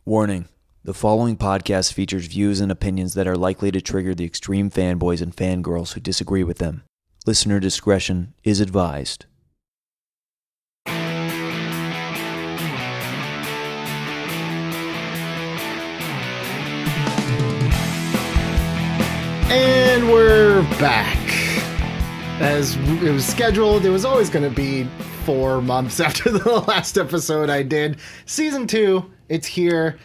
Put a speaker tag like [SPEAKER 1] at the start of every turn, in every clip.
[SPEAKER 1] Warning. The following podcast features views and opinions that are likely to trigger the extreme fanboys and fangirls who disagree with them. Listener discretion is advised.
[SPEAKER 2] And we're back. As it was scheduled, it was always going to be 4 months after the last episode I did. Season 2, it's here.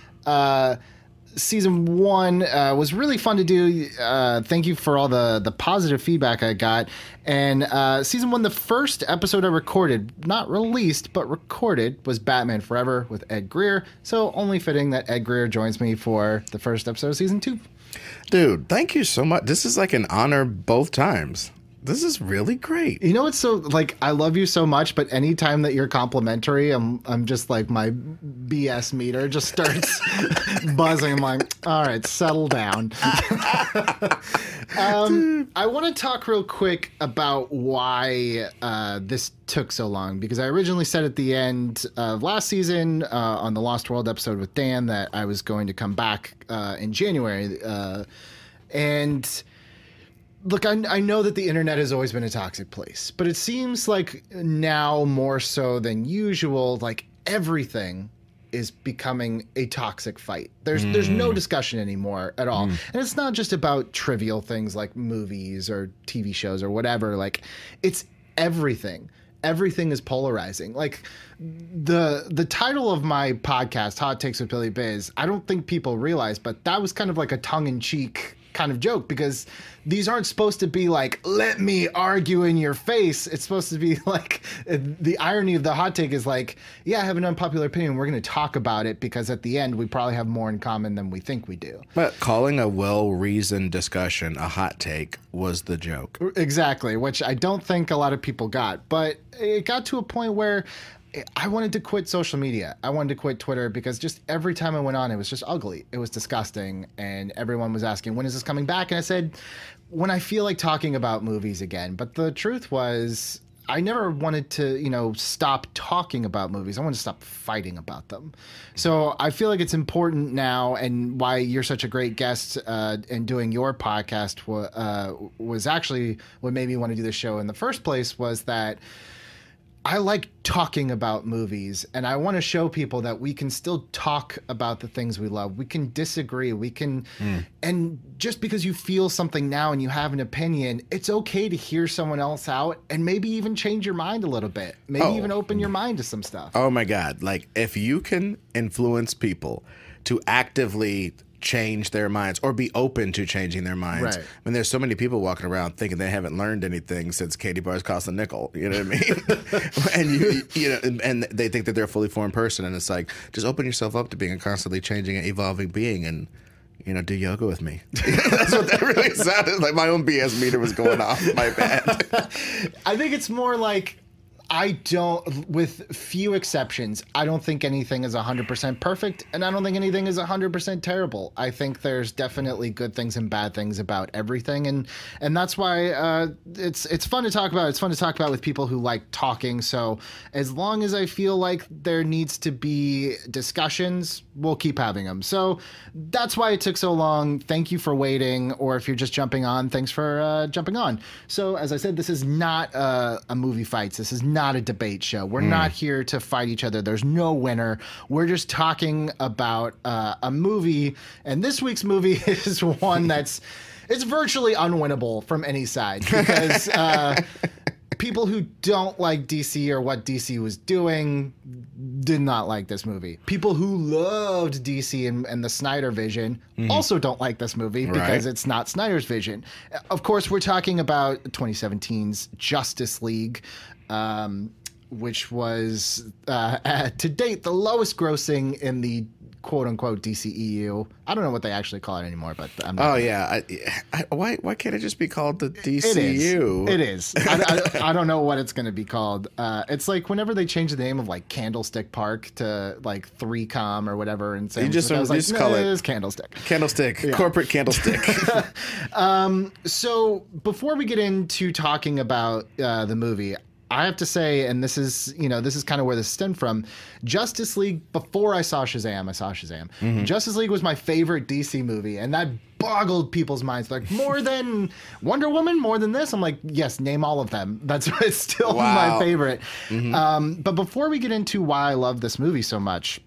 [SPEAKER 2] Season 1 was really fun to do. Thank you for all the positive feedback I got. And Season 1, the first episode I recorded, not released, but recorded, was Batman Forever with Ed Greer. So only fitting that Ed Greer joins me for the first episode of Season 2.
[SPEAKER 3] Dude, thank you so much. This is like an honor both times. This is really great.
[SPEAKER 2] You know, it's so, like, I love you so much, but anytime that you're complimentary, I'm just like, my BS meter just starts buzzing. I'm like, all right, settle down. I want to talk real quick about why this took so long, because I originally said at the end of last season on the Lost World episode with Dan that I was going to come back in January. And look, I know that the internet has always been a toxic place, but it seems like now more so than usual, like everything is becoming a toxic fight. There's no discussion anymore at all. And it's not just about trivial things like movies or TV shows or whatever. Like, it's everything. Everything is polarizing. Like, the title of my podcast, Hot Takes with Billy Biz, I don't think people realize, but that was kind of like a tongue-in-cheek kind of joke, because these aren't supposed to be like, let me argue in your face. It's supposed to be like, the irony of the hot take is like, yeah, I have an unpopular opinion. We're going to talk about it because at the end we probably have more in common than we think we do.
[SPEAKER 3] But calling a well-reasoned discussion a hot take was the joke.
[SPEAKER 2] Exactly, which I don't think a lot of people got. But it got to a point where I wanted to quit social media. I wanted to quit Twitter because just every time I went on, it was just ugly. It was disgusting. And everyone was asking, when is this coming back? And I said, when I feel like talking about movies again. But the truth was, I never wanted to, stop talking about movies. I wanted to stop fighting about them. So I feel like it's important now, and why you're such a great guest and doing your podcast was actually what made me want to do this show in the first place, was that I like talking about movies, and I want to show people that we can still talk about the things we love. We can disagree. We can, and just because you feel something now and you have an opinion, it's okay to hear someone else out and maybe even change your mind a little bit. Maybe even open your mind to some stuff.
[SPEAKER 3] Oh my God. Like, if you can influence people to actively change their minds or be open to changing their minds.
[SPEAKER 2] Right.
[SPEAKER 3] I mean, there's so many people walking around thinking they haven't learned anything since Katie bars cost a nickel. You know what I mean? and they think that they're a fully formed person, and it's like, just open yourself up to being a constantly changing and evolving being, and do yoga with me. That's what that really sounded like. My own BS meter was going off. My bad.
[SPEAKER 2] I think it's more like, with few exceptions, I don't think anything is 100% perfect, and I don't think anything is 100% terrible. I think there's definitely good things and bad things about everything, and that's why it's fun to talk about. It's fun to talk about with people who like talking. So as long as I feel like there needs to be discussions, we'll keep having them. So that's why it took so long. Thank you for waiting, or if you're just jumping on, thanks for jumping on. So as I said, this is not a movie fights. This is not a debate show. We're not here to fight each other. There's no winner. We're just talking about a movie, and this week's movie is one it's virtually unwinnable from any side, because people who don't like DC or what DC was doing did not like this movie. People who loved DC and the Snyder vision also don't like this movie because it's not Snyder's vision. Of course, we're talking about 2017's Justice League, which was to date the lowest grossing in the quote-unquote DCEU. I don't know what they actually call it anymore, but I'm not.
[SPEAKER 3] Oh yeah, why can't it just be called the DCU?
[SPEAKER 2] It is. I don't know what it's going to be called. It's like whenever they change the name of like Candlestick Park to like 3Com or whatever, and
[SPEAKER 3] you just call it
[SPEAKER 2] Candlestick.
[SPEAKER 3] Candlestick, yeah. Corporate Candlestick.
[SPEAKER 2] So before we get into talking about the movie, I have to say, and this is kind of where this stemmed from, Justice League, before I saw Shazam. Justice League was my favorite DC movie, and that boggled people's minds. Like, more than Wonder Woman, more than this? I'm like, yes, name all of them. It's still my favorite. But before we get into why I love this movie so much,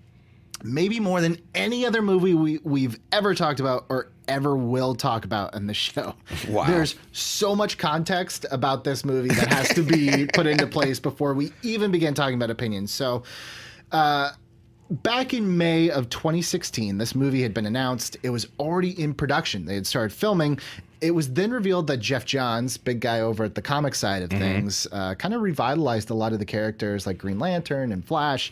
[SPEAKER 2] maybe more than any other movie we've ever talked about or ever will talk about in the show.
[SPEAKER 3] Wow.
[SPEAKER 2] There's so much context about this movie that has to be put into place before we even begin talking about opinions. So, back in May of 2016, this movie had been announced. It was already in production. They had started filming. It was then revealed that Jeff Johns, big guy over at the comic side of things, kind of revitalized a lot of the characters like Green Lantern and Flash.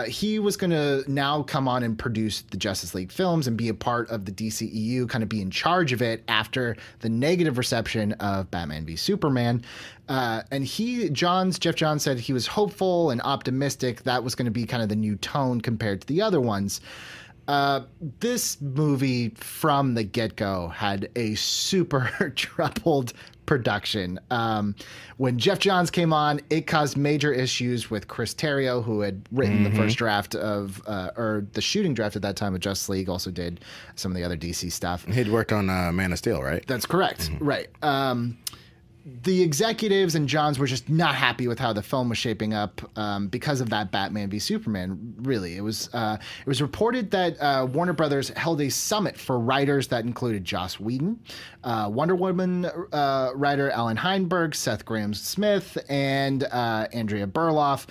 [SPEAKER 2] He was going to now come on and produce the Justice League films and be a part of the DCEU, kind of be in charge of it after the negative reception of Batman v Superman. And Jeff Johns said he was hopeful and optimistic that was going to be kind of the new tone compared to the other ones. This movie from the get-go had a super troubled production. When Jeff Johns came on, it caused major issues with Chris Terrio, who had written the first draft of, or the shooting draft at that time of Justice League, also did some of the other DC stuff.
[SPEAKER 3] He'd worked on Man of Steel, right?
[SPEAKER 2] That's correct. Right. The executives and Johns were just not happy with how the film was shaping up because of that Batman v Superman. Really, it was reported that Warner Brothers held a summit for writers that included Joss Whedon, Wonder Woman writer Alan Heinberg, Seth Grahame-Smith, and Andrea Berloff.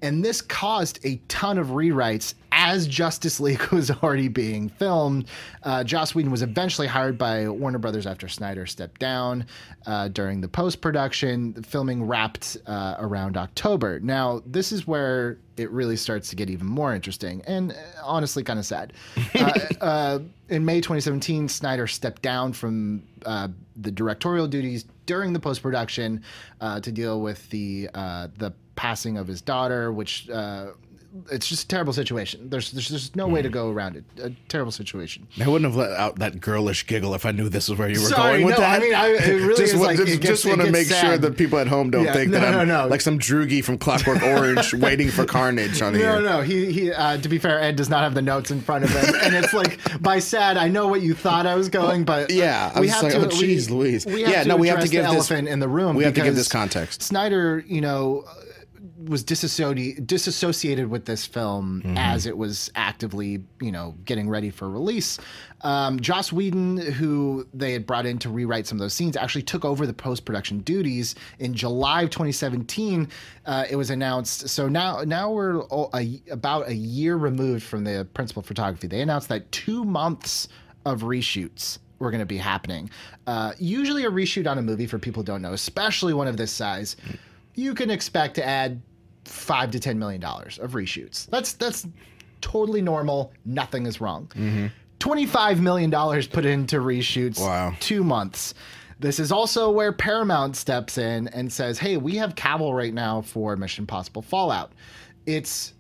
[SPEAKER 2] And this caused a ton of rewrites as Justice League was already being filmed. Joss Whedon was eventually hired by Warner Brothers after Snyder stepped down during the post-production. The filming wrapped around October. Now, this is where it really starts to get even more interesting and honestly kind of sad. In May 2017, Snyder stepped down from the directorial duties during the post-production to deal with the passing of his daughter, which it's just a terrible situation. There's no way to go around it. A terrible situation.
[SPEAKER 3] I wouldn't have let out that girlish giggle if I knew this was where you were going with that.
[SPEAKER 2] I mean, it really
[SPEAKER 3] just
[SPEAKER 2] is like
[SPEAKER 3] just want to make sure that people at home don't think that I'm like some droogie from Clockwork Orange waiting for carnage on here.
[SPEAKER 2] No. He to be fair, Ed does not have the notes in front of him, and it's like by sad. I know what you thought I was going, but
[SPEAKER 3] yeah, I was like, oh, jeez, Louise.
[SPEAKER 2] We have to give the elephant in the room.
[SPEAKER 3] We have to give this context.
[SPEAKER 2] Snyder, was disassociated with this film as it was actively, getting ready for release. Joss Whedon, who they had brought in to rewrite some of those scenes, actually took over the post-production duties in July of 2017. It was announced. So now we're about a year removed from the principal photography. They announced that 2 months of reshoots were going to be happening. Usually a reshoot on a movie, for people who don't know, especially one of this size, you can expect to add $5 to $10 million of reshoots. That's totally normal. Nothing is wrong. $25 million put into reshoots.
[SPEAKER 3] Wow.
[SPEAKER 2] 2 months. This is also where Paramount steps in and says, hey, we have Cavill right now for Mission Impossible Fallout. It's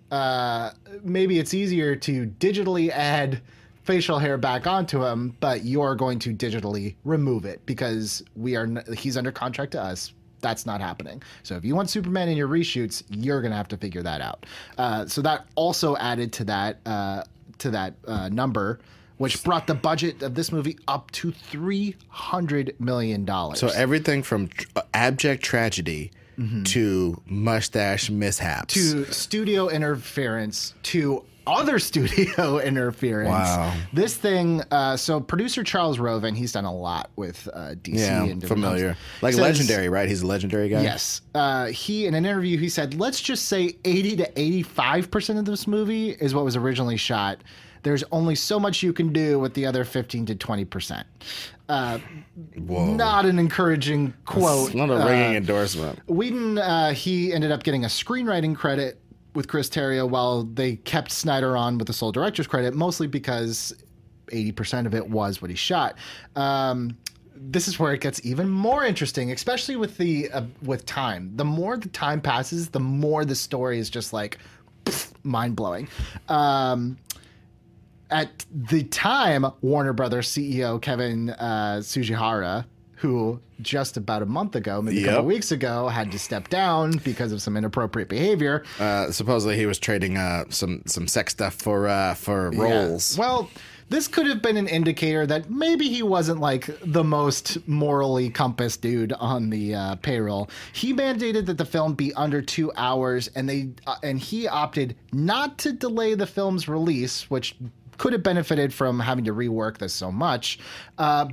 [SPEAKER 2] maybe it's easier to digitally add facial hair back onto him, but you're going to digitally remove it because he's under contract to us. That's not happening. So if you want Superman in your reshoots, you're going to have to figure that out. So that also added to that number, which brought the budget of this movie up to $300 million.
[SPEAKER 3] So everything from abject tragedy to mustache mishaps
[SPEAKER 2] to studio interference to other studio interference.
[SPEAKER 3] Wow.
[SPEAKER 2] This thing, so producer Charles Roven, he's done a lot with DC.
[SPEAKER 3] And familiar. Like Legendary, right? He's a Legendary guy?
[SPEAKER 2] Yes. He, in an interview, he said, let's just say 80 to 85% of this movie is what was originally shot. There's only so much you can do with the other 15 to 20%. Not an encouraging quote.
[SPEAKER 3] It's not a ringing endorsement.
[SPEAKER 2] Whedon, he ended up getting a screenwriting credit with Chris Terrio while they kept Snyder on with the sole director's credit, mostly because 80% of it was what he shot. This is where it gets even more interesting, especially with time. The more the time passes, the more the story is just like mind-blowing. At the time, Warner Brothers CEO Kevin Tsujihara who just about a month ago, maybe a couple weeks ago, had to step down because of some inappropriate behavior.
[SPEAKER 3] Supposedly he was trading some sex stuff for roles.
[SPEAKER 2] Yeah. Well, this could have been an indicator that maybe he wasn't like the most morally compass dude on the payroll. He mandated that the film be under 2 hours, and he opted not to delay the film's release, which could have benefited from having to rework this so much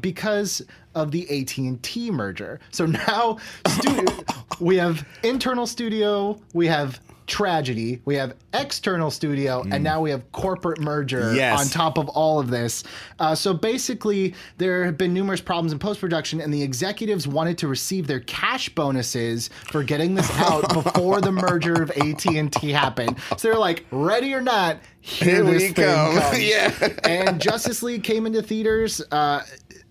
[SPEAKER 2] because of the AT&T merger. So now we have internal studio, we have tragedy, we have external studio, and now we have corporate merger on top of all of this. So basically, there have been numerous problems in post-production, and the executives wanted to receive their cash bonuses for getting this out before the merger of AT&T happened. So they're like, ready or not, here this thing comes.
[SPEAKER 3] Yeah.
[SPEAKER 2] And Justice League came into theaters.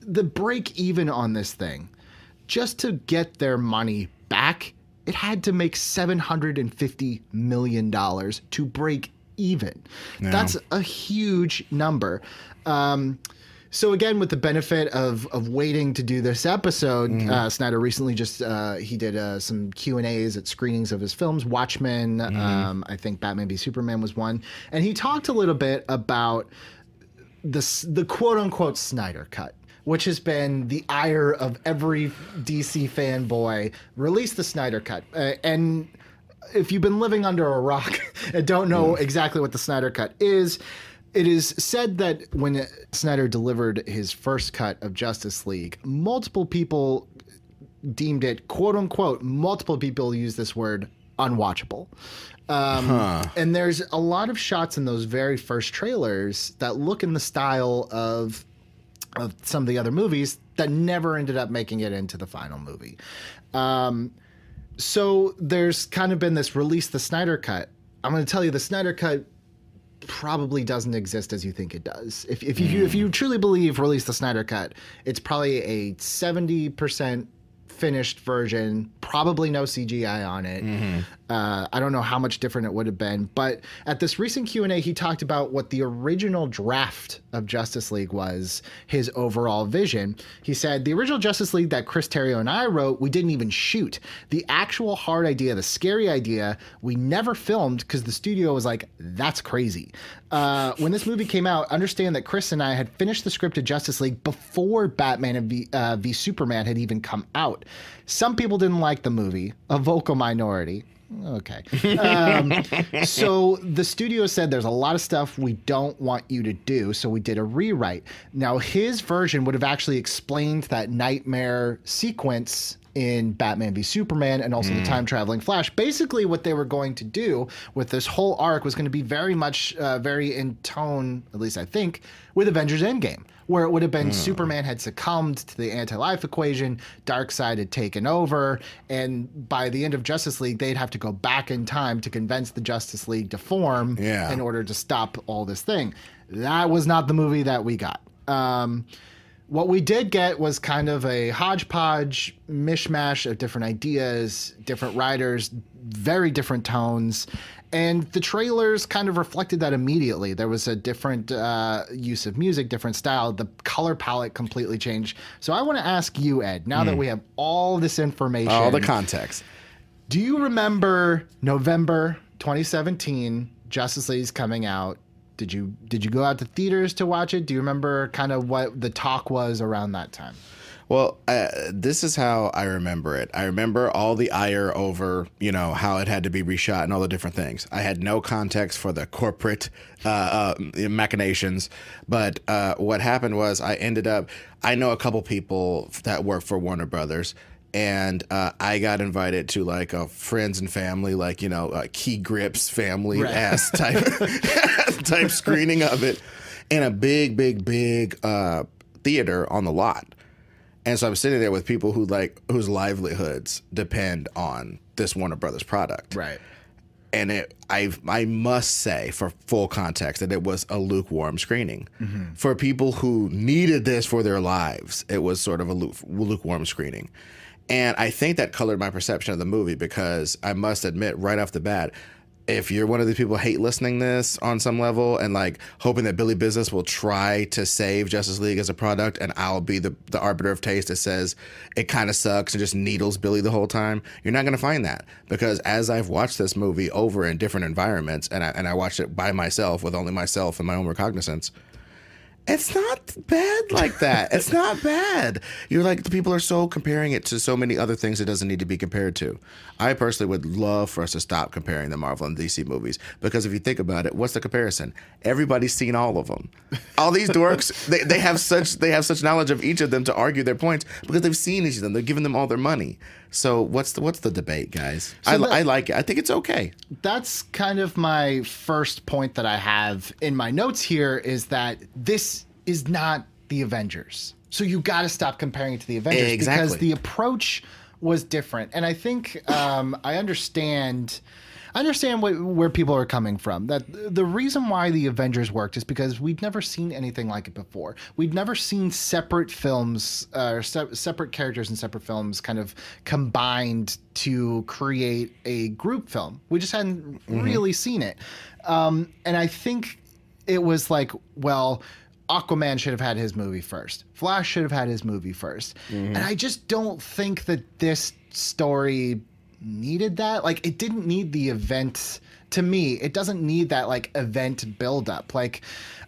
[SPEAKER 2] The break even on this thing, just to get their money back, it had to make $750 million to break even. Yeah. That's a huge number. So again, with the benefit of waiting to do this episode, Snyder recently he did some Q&As at screenings of his films. Watchmen, I think Batman v Superman was one. And he talked a little bit about the quote-unquote Snyder Cut, which has been the ire of every DC fanboy. Release the Snyder Cut. And if you've been living under a rock and don't know exactly what the Snyder Cut is, it is said that when Snyder delivered his first cut of Justice League, multiple people deemed it, quote unquote, multiple people use this word, unwatchable. And there's a lot of shots in those very first trailers that look in the style of some of the other movies that never ended up making it into the final movie. So there's kind of been this release the Snyder Cut. I'm going to tell you, the Snyder Cut probably doesn't exist as you think it does. If you truly believe release the Snyder Cut, it's probably a 70% finished version, probably no CGI on it. I don't know how much different it would have been, but at this recent Q&A, he talked about what the original draft of Justice League was, his overall vision. He said, the original Justice League that Chris Terrio and I wrote, we didn't even shoot. The actual hard idea, the scary idea, we never filmed because the studio was like, that's crazy. When this movie came out, understand that Chris and I had finished the script of Justice League before Batman v Superman had even come out. Some people didn't like the movie, a vocal minority. Okay. So the studio said there's a lot of stuff we don't want you to do, so we did a rewrite. Now, his version would have actually explained that nightmare sequence in Batman v Superman and also the time-traveling Flash. Basically, what they were going to do with this whole arc was going to be very much, very in tone, at least I think, with Avengers Endgame, where it would have been Superman had succumbed to the anti-life equation, Darkseid had taken over, and by the end of Justice League, they'd have to go back in time to convince the Justice League to form in order to stop all this thing. That was not the movie that we got. What we did get was kind of a hodgepodge mishmash of different ideas, different writers, very different tones. And the trailers kind of reflected that immediately. There was a different use of music, different style. The color palette completely changed. So I want to ask you, Ed, now that we have all this information.
[SPEAKER 3] All the context.
[SPEAKER 2] Do you remember November 2017, Justice League's coming out? Did you go out to theaters to watch it? Do you remember kind of what the talk was around that time?
[SPEAKER 3] Well, this is how I remember it. I remember all the ire over, how it had to be reshot and all the different things. I had no context for the corporate machinations, but what happened was I know a couple people that work for Warner Brothers, and I got invited to like a friends and family, like, Key Grips family ass type screening of it in a big theater on the lot. And so I'm sitting there with people whose livelihoods depend on this Warner Brothers product.
[SPEAKER 2] Right.
[SPEAKER 3] And I must say, for full context, that it was a lukewarm screening. For people who needed this for their lives, it was sort of a lukewarm screening. And I think that colored my perception of the movie because I must admit right off the bat, if you're one of the people who hate listening this on some level and like hoping that Billy Business will try to save Justice League as a product, and I'll be the arbiter of taste that says it kind of sucks and just needles Billy the whole time, you're not going to find that. Because as I've watched this movie over in different environments, and I watched it by myself with only myself and my own recognizance, it's not bad like that. It's not bad. You're like, the people are so comparing it to so many other things it doesn't need to be compared to. I personally would love for us to stop comparing the Marvel and DC movies, because if you think about it, what's the comparison? Everybody's seen all of them. All these dorks, they have such knowledge of each of them to argue their points because they've seen each of them. They're giving them all their money. So what's the debate, guys? I like it. I think it's okay.
[SPEAKER 2] That's kind of my first point that I have in my notes here, is that this is not the Avengers. So you got to stop comparing it to the Avengers.
[SPEAKER 3] Exactly.
[SPEAKER 2] Because the approach was different. And I think I understand where people are coming from. That the reason why the Avengers worked is because we'd never seen anything like it before. We'd never seen separate films, separate characters in separate films kind of combined to create a group film. We just hadn't really seen it. And I think it was like, well, Aquaman should have had his movie first. Flash should have had his movie first. And I just don't think that this story needed that. Like, it didn't need the event. To me, it doesn't need that like event buildup. Like,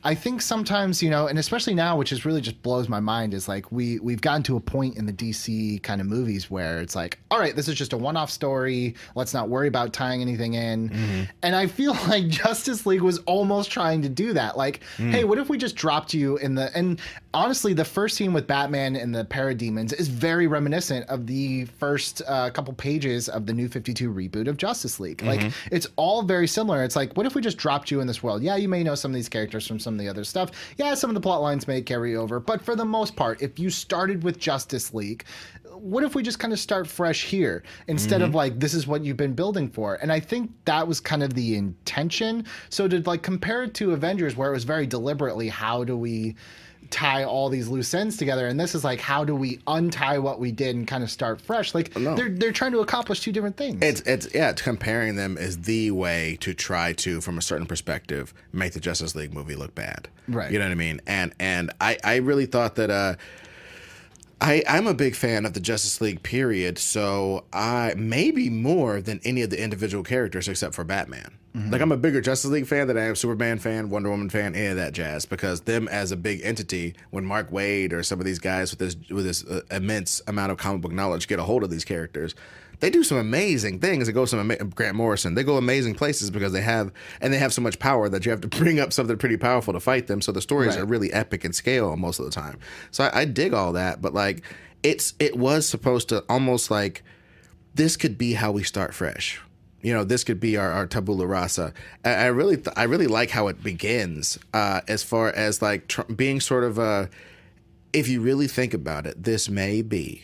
[SPEAKER 2] I think sometimes, you know, and especially now, which is really just blows my mind, is like we've gotten to a point in the DC kind of movies where it's like, all right, this is just a one-off story. Let's not worry about tying anything in. And I feel like Justice League was almost trying to do that. Like, hey, what if we just dropped you in the... And honestly, the first scene with Batman and the Parademons is very reminiscent of the first couple pages of the New 52 reboot of Justice League. Like, it's all very similar. It's like, what if we just dropped you in this world? Yeah, you may know some of these characters from some of the other stuff. Yeah, some of the plot lines may carry over, but for the most part, if you started with Justice League, what if we just kind of start fresh here instead of like, this is what you've been building for? And I think that was kind of the intention. So to like compare it to Avengers, where it was very deliberately, how do we tie all these loose ends together, and this is like, how do we untie what we did and kind of start fresh? Like, they're trying to accomplish two different things.
[SPEAKER 3] It's comparing them is the way to try to, from a certain perspective, make the Justice League movie look bad.
[SPEAKER 2] Right.
[SPEAKER 3] You know what I mean? And I really thought that I'm a big fan of the Justice League period, so I maybe more than any of the individual characters except for Batman. Like, I'm a bigger Justice League fan than I am Superman fan, Wonder Woman fan, any of that jazz, because them as a big entity, when Mark Waid or some of these guys with this immense amount of comic book knowledge get a hold of these characters, they do some amazing things. It goes some Grant Morrison. They go amazing places because they have so much power that you have to bring up something pretty powerful to fight them. So the stories are really epic in scale most of the time. So I dig all that, but like, it was supposed to almost like, this could be how we start fresh. You know, this could be our tabula rasa. I really like how it begins, as far as like being sort of if you really think about it, this may be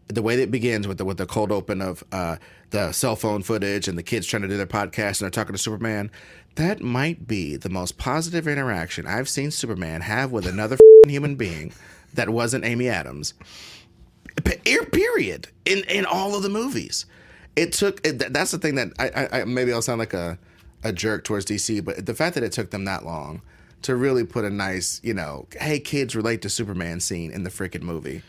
[SPEAKER 3] the way that it begins with the cold open of the cell phone footage and the kids trying to do their podcast and they're talking to Superman. That might be the most positive interaction I've seen Superman have with another human being that wasn't Amy Adams. Period. In all of the movies. That's the thing that I maybe I'll sound like a jerk towards DC, but the fact that it took them that long to really put a nice, you know, hey, kids relate to Superman scene in the freaking movie,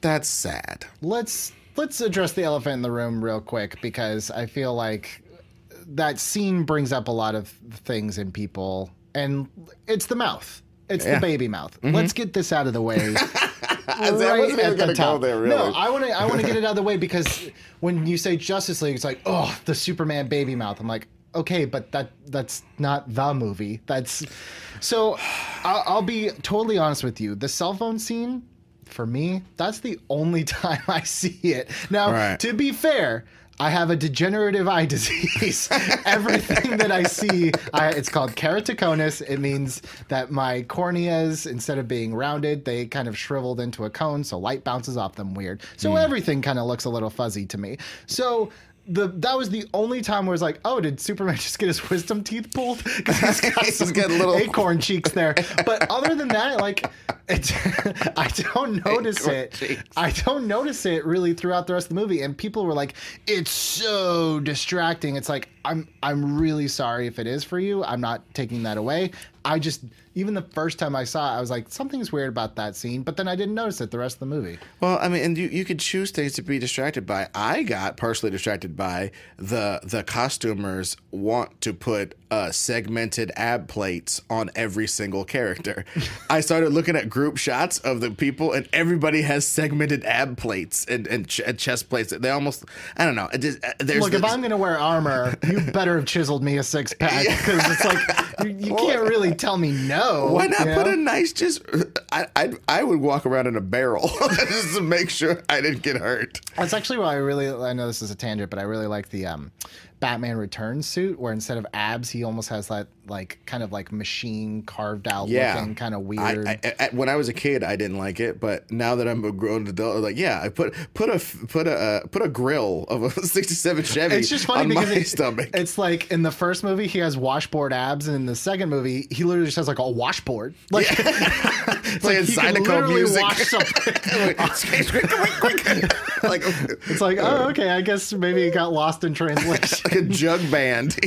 [SPEAKER 3] that's sad.
[SPEAKER 2] Let's address the elephant in the room real quick, because I feel like that scene brings up a lot of things in people, and it's the mouth. It's the baby mouth. Let's get this out of the way. Right at the top. There, really. No, I want to get it out of the way, because when you say Justice League, it's like, oh, the Superman baby mouth. I'm like, okay, but that's not the movie. So I'll be totally honest with you. The cell phone scene, for me, that's the only time I see it. Now, to be fair, I have a degenerative eye disease. Everything that I see, it's called keratoconus. It means that my corneas, instead of being rounded, they kind of shriveled into a cone, so light bounces off them weird. So everything kind of looks a little fuzzy to me. So that was the only time where it's like, oh, did Superman just get his wisdom teeth pulled? Because he's got little acorn cheeks there. But other than that, like, I don't notice it. Cheeks. I don't notice it really throughout the rest of the movie. And people were like, it's so distracting. It's like, I'm really sorry if it is for you. I'm not taking that away. Even the first time I saw it, I was like, something's weird about that scene. But then I didn't notice it the rest of the movie.
[SPEAKER 3] Well, I mean, and you could choose things to be distracted by. I got personally distracted by the costumers want to put segmented ab plates on every single character. I started looking at group shots of the people, and everybody has segmented ab plates and chest plates. They almost, I don't know.
[SPEAKER 2] Look, if I'm going to wear armor, you better have chiseled me a 6-pack, because it's like, you can't really tell me no.
[SPEAKER 3] Why not put a nice, I would walk around in a barrel just to make sure I didn't get hurt.
[SPEAKER 2] That's actually why I know this is a tangent, but I really like the Batman Returns suit, where instead of abs, he almost has that like kind of like machine carved out looking kind of weird.
[SPEAKER 3] When I was a kid, I didn't like it, but now that I'm a grown adult, I'm like, I put a grill of a '67 Chevy.
[SPEAKER 2] It's just funny
[SPEAKER 3] on
[SPEAKER 2] because
[SPEAKER 3] my stomach.
[SPEAKER 2] It's like in the first movie he has washboard abs, and in the second movie he literally just has like a washboard. Like
[SPEAKER 3] it's like he can literally music.
[SPEAKER 2] Wash something.
[SPEAKER 3] Like
[SPEAKER 2] it's like, oh, okay, I guess maybe it got lost in translation.
[SPEAKER 3] Like a jug band.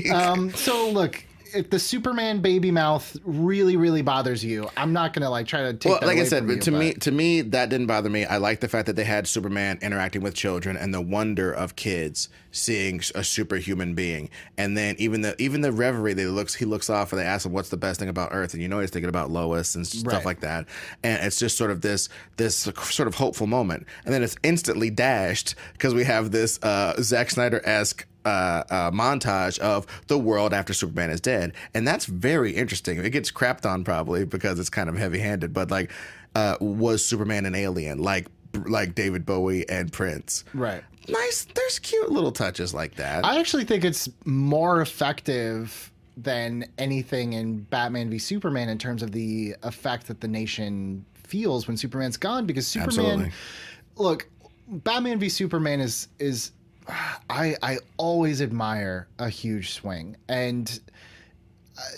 [SPEAKER 2] So look, if the Superman baby mouth really, really bothers you, I'm not gonna like try to take that away from you,
[SPEAKER 3] to me that didn't bother me. I like the fact that they had Superman interacting with children and the wonder of kids seeing a superhuman being. And then even the reverie he looks off and they ask him what's the best thing about Earth, and he's thinking about Lois and stuff like that. And it's just sort of this sort of hopeful moment. And then it's instantly dashed because we have this Zack Snyder-esque montage of the world after Superman is dead, and that's very interesting. It gets crapped on probably because it's kind of heavy-handed, but like, was Superman an alien like David Bowie and Prince?
[SPEAKER 2] Right.
[SPEAKER 3] Nice. There's cute little touches like that.
[SPEAKER 2] I actually think it's more effective than anything in Batman v Superman in terms of the effect that the nation feels when Superman's gone, because Superman, look, Batman v Superman is I always admire a huge swing, and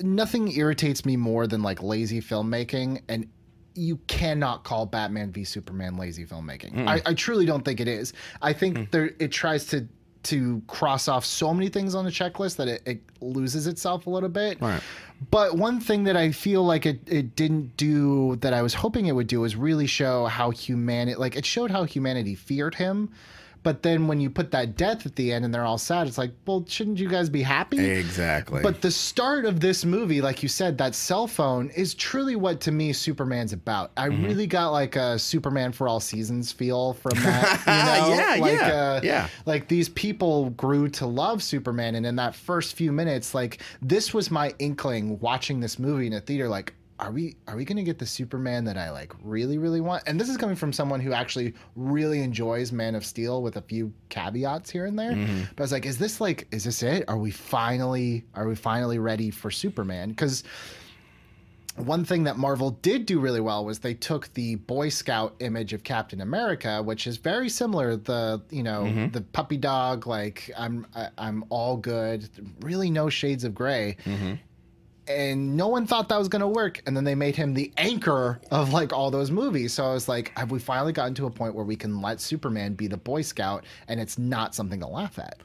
[SPEAKER 2] nothing irritates me more than like lazy filmmaking, and you cannot call Batman v Superman lazy filmmaking. I truly don't think it is. I think it tries to cross off so many things on the checklist that it loses itself a little bit.
[SPEAKER 3] Right.
[SPEAKER 2] But one thing that I feel like it didn't do that I was hoping it would do is really show how it showed how humanity feared him. But then when you put that death at the end and they're all sad, it's like, well, shouldn't you guys be happy?
[SPEAKER 3] Exactly.
[SPEAKER 2] But the start of this movie, like you said, that cell phone is truly what, to me, Superman's about. I really got like a Superman for All Seasons feel from that. Like these people grew to love Superman. And in that first few minutes, like this was my inkling watching this movie in a theater, like, are we going to get the Superman that I like really, really want? And this is coming from someone who actually really enjoys Man of Steel with a few caveats here and there. But I was like, is this it? Are we finally ready for Superman? Because one thing that Marvel did do really well was they took the Boy Scout image of Captain America, which is very similar. The puppy dog, like I'm all good, really no shades of gray. And no one thought that was going to work. And then they made him the anchor of like all those movies. So I was like, have we finally gotten to a point where we can let Superman be the Boy Scout and it's not something to laugh at?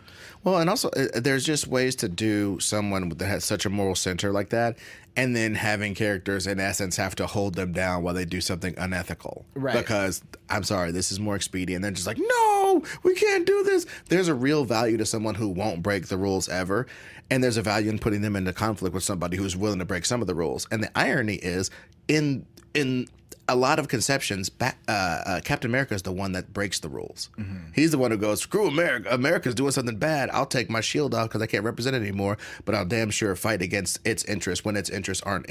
[SPEAKER 3] Well, and also there's just ways to do someone that has such a moral center like that, and then having characters in essence have to hold them down while they do something unethical. Right. Because I'm sorry, this is more expedient. And they're just like, no, we can't do this. There's a real value to someone who won't break the rules ever. And there's a value in putting them into conflict with somebody who's willing to break some of the rules. And the irony is, in a lot of conceptions, Captain America is the one that breaks the rules. He's the one who goes, screw America. America's doing something bad. I'll take my shield off because I can't represent it anymore, but I'll damn sure fight against its interests when its interests aren't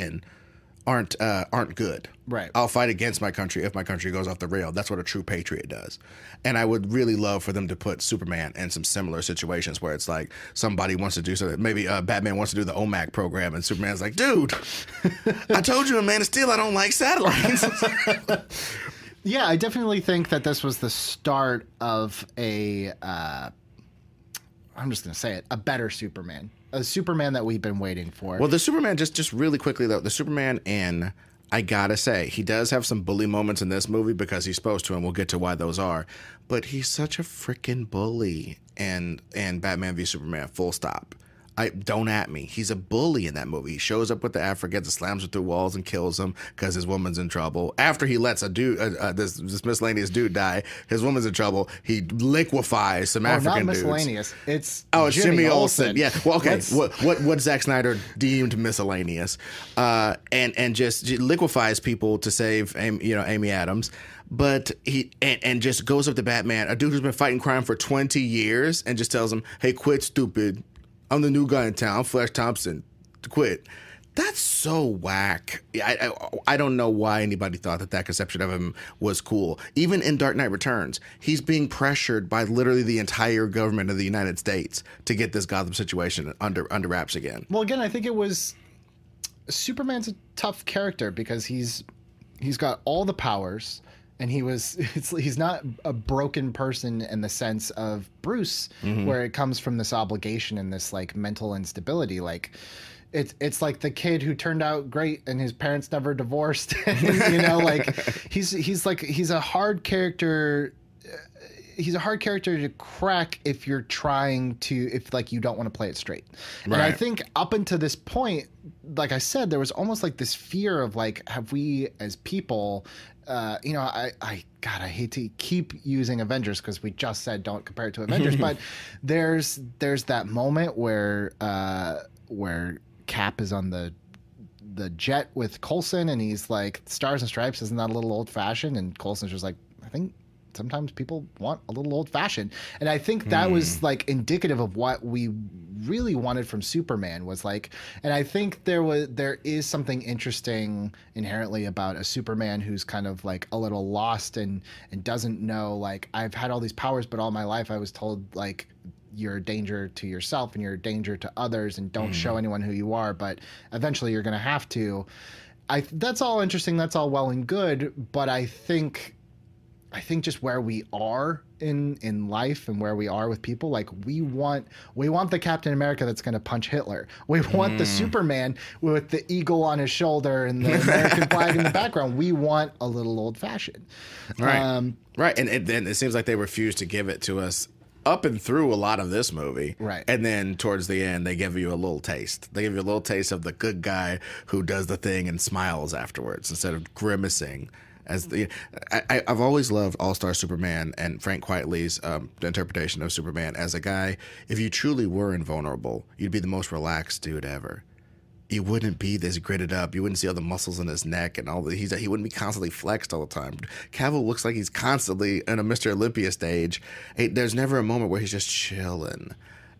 [SPEAKER 3] good.
[SPEAKER 2] Right.
[SPEAKER 3] I'll fight against my country if my country goes off the rail. That's what a true patriot does. And I would really love for them to put Superman in some similar situations where it's like somebody wants to do something. Maybe Batman wants to do the OMAC program, and Superman's like, dude, I told you in Man of Steel I don't like satellites.
[SPEAKER 2] Yeah, I definitely think that this was the start of a I'm just going to say it, a better Superman. A Superman that we've been waiting for.
[SPEAKER 3] Well, the Superman, just really quickly, though, the Superman in, I gotta say, he does have some bully moments in this movie because he's supposed to, and we'll get to why those are. But he's such a freaking bully in Batman v Superman, full stop. Don't at me. He's a bully in that movie. He shows up with the Afro, gets slams it through walls and kills him because his woman's in trouble. After he lets a dude, this miscellaneous dude die, his woman's in trouble. He liquefies some African dudes.
[SPEAKER 2] Not miscellaneous. It's
[SPEAKER 3] Jimmy Olsen. Yeah. Well, okay.
[SPEAKER 2] Let's...
[SPEAKER 3] What Zack Snyder deemed miscellaneous, and just liquefies people to save Amy Adams. But he and just goes up to Batman, a dude who's been fighting crime for 20 years, and just tells him, "Hey, quit, stupid. I'm the new guy in town. I'm Flash Thompson. Quit." That's so whack. I don't know why anybody thought that conception of him was cool. Even in Dark Knight Returns, he's being pressured by literally the entire government of the United States to get this Gotham situation under wraps again.
[SPEAKER 2] Well, again, I think it was Superman's a tough character because he's got all the powers. And he's not a broken person in the sense of Bruce, where it comes from this obligation and this like mental instability. Like it's like the kid who turned out great and his parents never divorced. Like he's a hard character. He's a hard character to crack if you're trying to, if like you don't want to play it straight. Right. And I think up until this point, like I said, there was almost like this fear of like, have we as people, I hate to keep using Avengers because we just said don't compare it to Avengers, but there's that moment where Cap is on the jet with Coulson and he's like, Stars and Stripes, isn't that a little old fashioned? And Coulson's just like, I think sometimes people want a little old fashioned. And I think that was like indicative of what we really wanted from Superman was like, and I think there is something interesting inherently about a Superman who's kind of like a little lost and doesn't know, like, I've had all these powers, but all my life I was told like, you're a danger to yourself and you're a danger to others and don't show anyone who you are, but eventually you're going to have to. That's all interesting. That's all well and good. But I think just where we are in life and where we are with people, like we want the Captain America that's going to punch Hitler. We want the Superman with the eagle on his shoulder and the American flag in the background. We want a little old fashioned.
[SPEAKER 3] Right. Right. And then it seems like they refuse to give it to us up and through a lot of this movie. Right. And then towards the end, they give you a little taste. They give you a little taste of the good guy who does the thing and smiles afterwards instead of grimacing. I've always loved All-Star Superman and Frank Quitely's interpretation of Superman as a guy, if you truly were invulnerable, you'd be the most relaxed dude ever. You wouldn't be this gritted up. You wouldn't see all the muscles in his neck and all the he wouldn't be constantly flexed all the time. Cavill looks like he's constantly in a Mr. Olympia stage. There's never a moment where he's just chilling.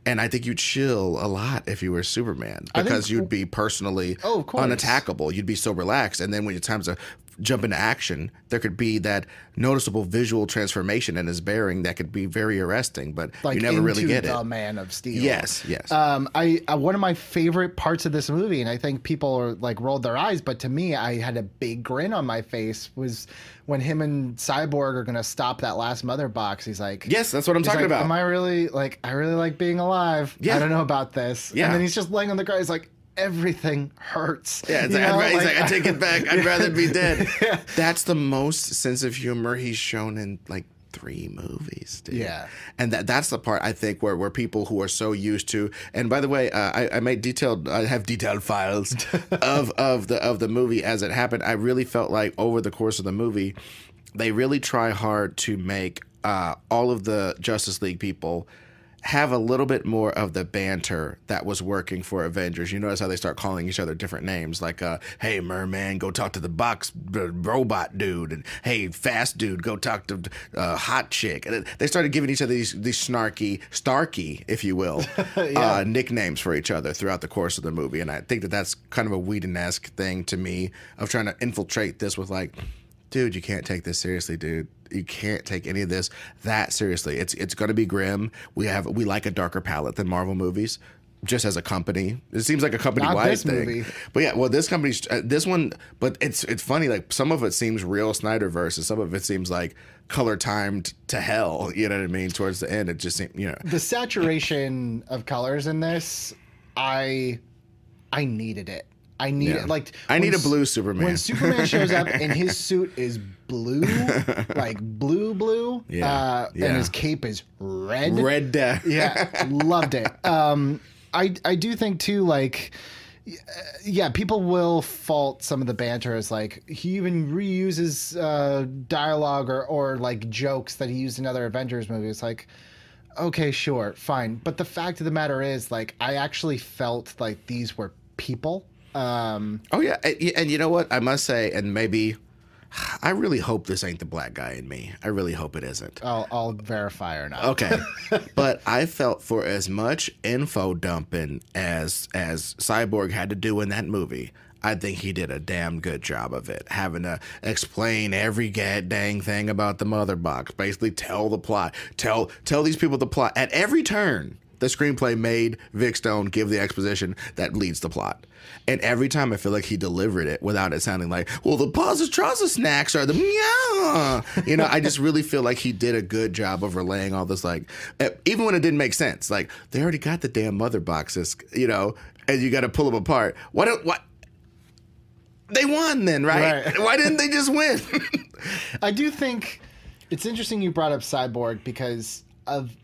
[SPEAKER 3] And I think you'd chill a lot if you were Superman because you'd be personally unattackable. You'd be so relaxed. And then when it's time to jump into action, there could be that noticeable visual transformation in his bearing that could be very arresting, but like you never really get it.
[SPEAKER 2] The Man of Steel.
[SPEAKER 3] Yes.
[SPEAKER 2] One of my favorite parts of this movie, and I think people are like rolled their eyes, but to me, I had a big grin on my face, was when him and Cyborg are going to stop that last mother box. He's like,
[SPEAKER 3] yes, that's what I'm talking about.
[SPEAKER 2] Am I really like, I really like being alive. Yeah. I don't know about this. Yeah. And then he's just laying on the ground. He's like, everything hurts.
[SPEAKER 3] Yeah, he's like, I take it back. I'd rather be dead. Yeah. That's the most sense of humor he's shown in like 3 movies, dude. Yeah. And that's the part I think where people who are so used to, and by the way, I have detailed files of the movie as it happened. I really felt like over the course of the movie, they really try hard to make all of the Justice League people have a little bit more of the banter that was working for Avengers. You notice how they start calling each other different names, like, hey, merman, go talk to the box robot dude, and hey, fast dude, go talk to hot chick. And they started giving each other these snarky, Starky, if you will, nicknames for each other throughout the course of the movie. And I think that's kind of a Whedon-esque thing to me of trying to infiltrate this with like, dude, you can't take this seriously, dude. You can't take any of this that seriously. It's going to be grim. We like a darker palette than Marvel movies. just as a company. It seems like a company
[SPEAKER 2] Not
[SPEAKER 3] wide
[SPEAKER 2] this
[SPEAKER 3] thing.
[SPEAKER 2] movie.
[SPEAKER 3] But yeah, well, this company's this one. But it's funny. Like some of it seems real Snyderverse, and some of it seems like color timed to hell. You know what I mean? Towards the end, it just seemed,
[SPEAKER 2] The saturation of colors in this, I needed it. I need it. Like
[SPEAKER 3] I need a blue Superman.
[SPEAKER 2] When Superman shows up and his suit is blue, like blue, and his cape is red.
[SPEAKER 3] Red death.
[SPEAKER 2] Yeah, loved it. I do think too, like, yeah, people will fault some of the banter as like he even reuses dialogue or like jokes that he used in other Avengers movies. Like, okay, sure, fine, but the fact of the matter is, like, I actually felt like these were people.
[SPEAKER 3] Oh yeah, and you know what I must say, and maybe I really hope this ain't the black guy in me. I really hope it isn't.
[SPEAKER 2] I'll verify or not.
[SPEAKER 3] Okay, but I felt for as much info dumping as Cyborg had to do in that movie, I think he did a damn good job of it, having to explain every dang thing about the mother box, basically tell the plot, tell these people the plot at every turn. The screenplay made Vic Stone give the exposition that leads the plot. And every time I feel like he delivered it without it sounding like, well, the Pausa snacks are the meow. I just really feel like he did a good job of relaying all this, like, even when it didn't make sense. Like, they already got the damn mother boxes, and you got to pull them apart. What? They won then, right? Why didn't they just win?
[SPEAKER 2] I do think it's interesting you brought up Cyborg because of